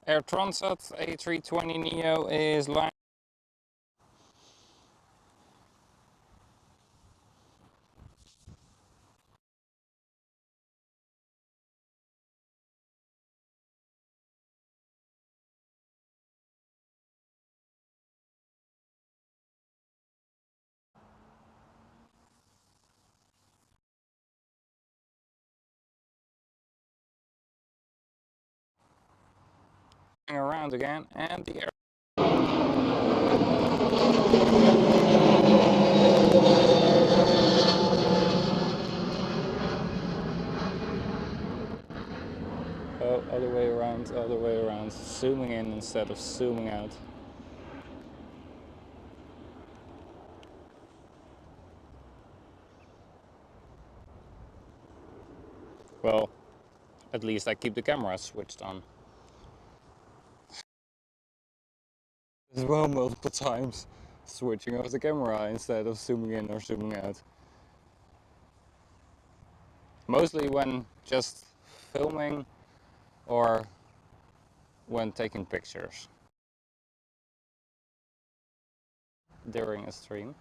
Air Transat A320neo is lying around again, and the air other way around, zooming in instead of zooming out. Well, at least I keep the camera switched on. As well, multiple times, switching off the camera instead of zooming in or zooming out. Mostly when just filming or when taking pictures during a stream.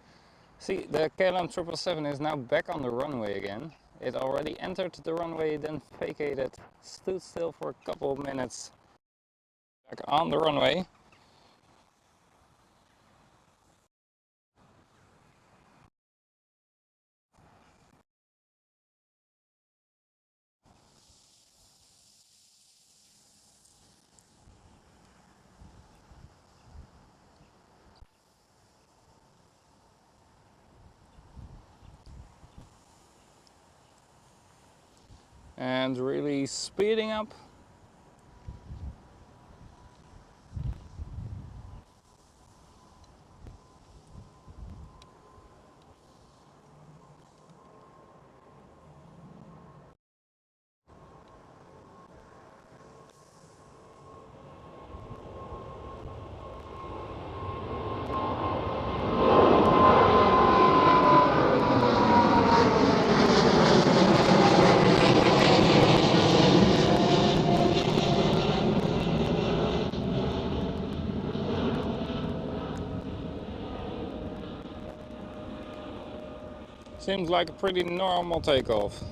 See, the KLM 777 is now back on the runway again. It already entered the runway, then vacated, stood still for a couple of minutes back on the runway. And really speeding up. Seems like a pretty normal takeoff.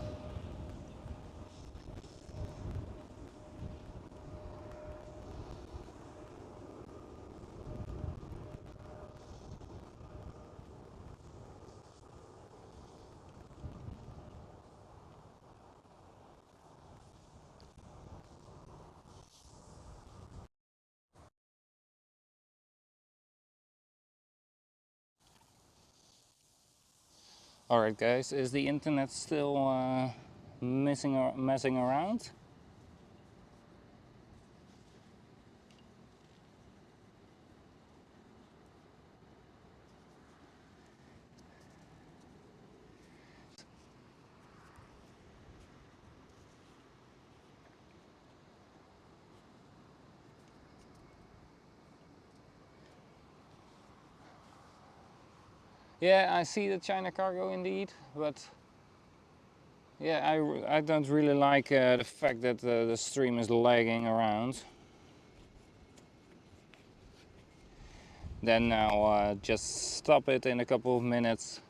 Alright guys, is the internet still messing around? Yeah, I see the China cargo indeed, but yeah, I don't really like the fact that the stream is lagging around. Then now just stop it in a couple of minutes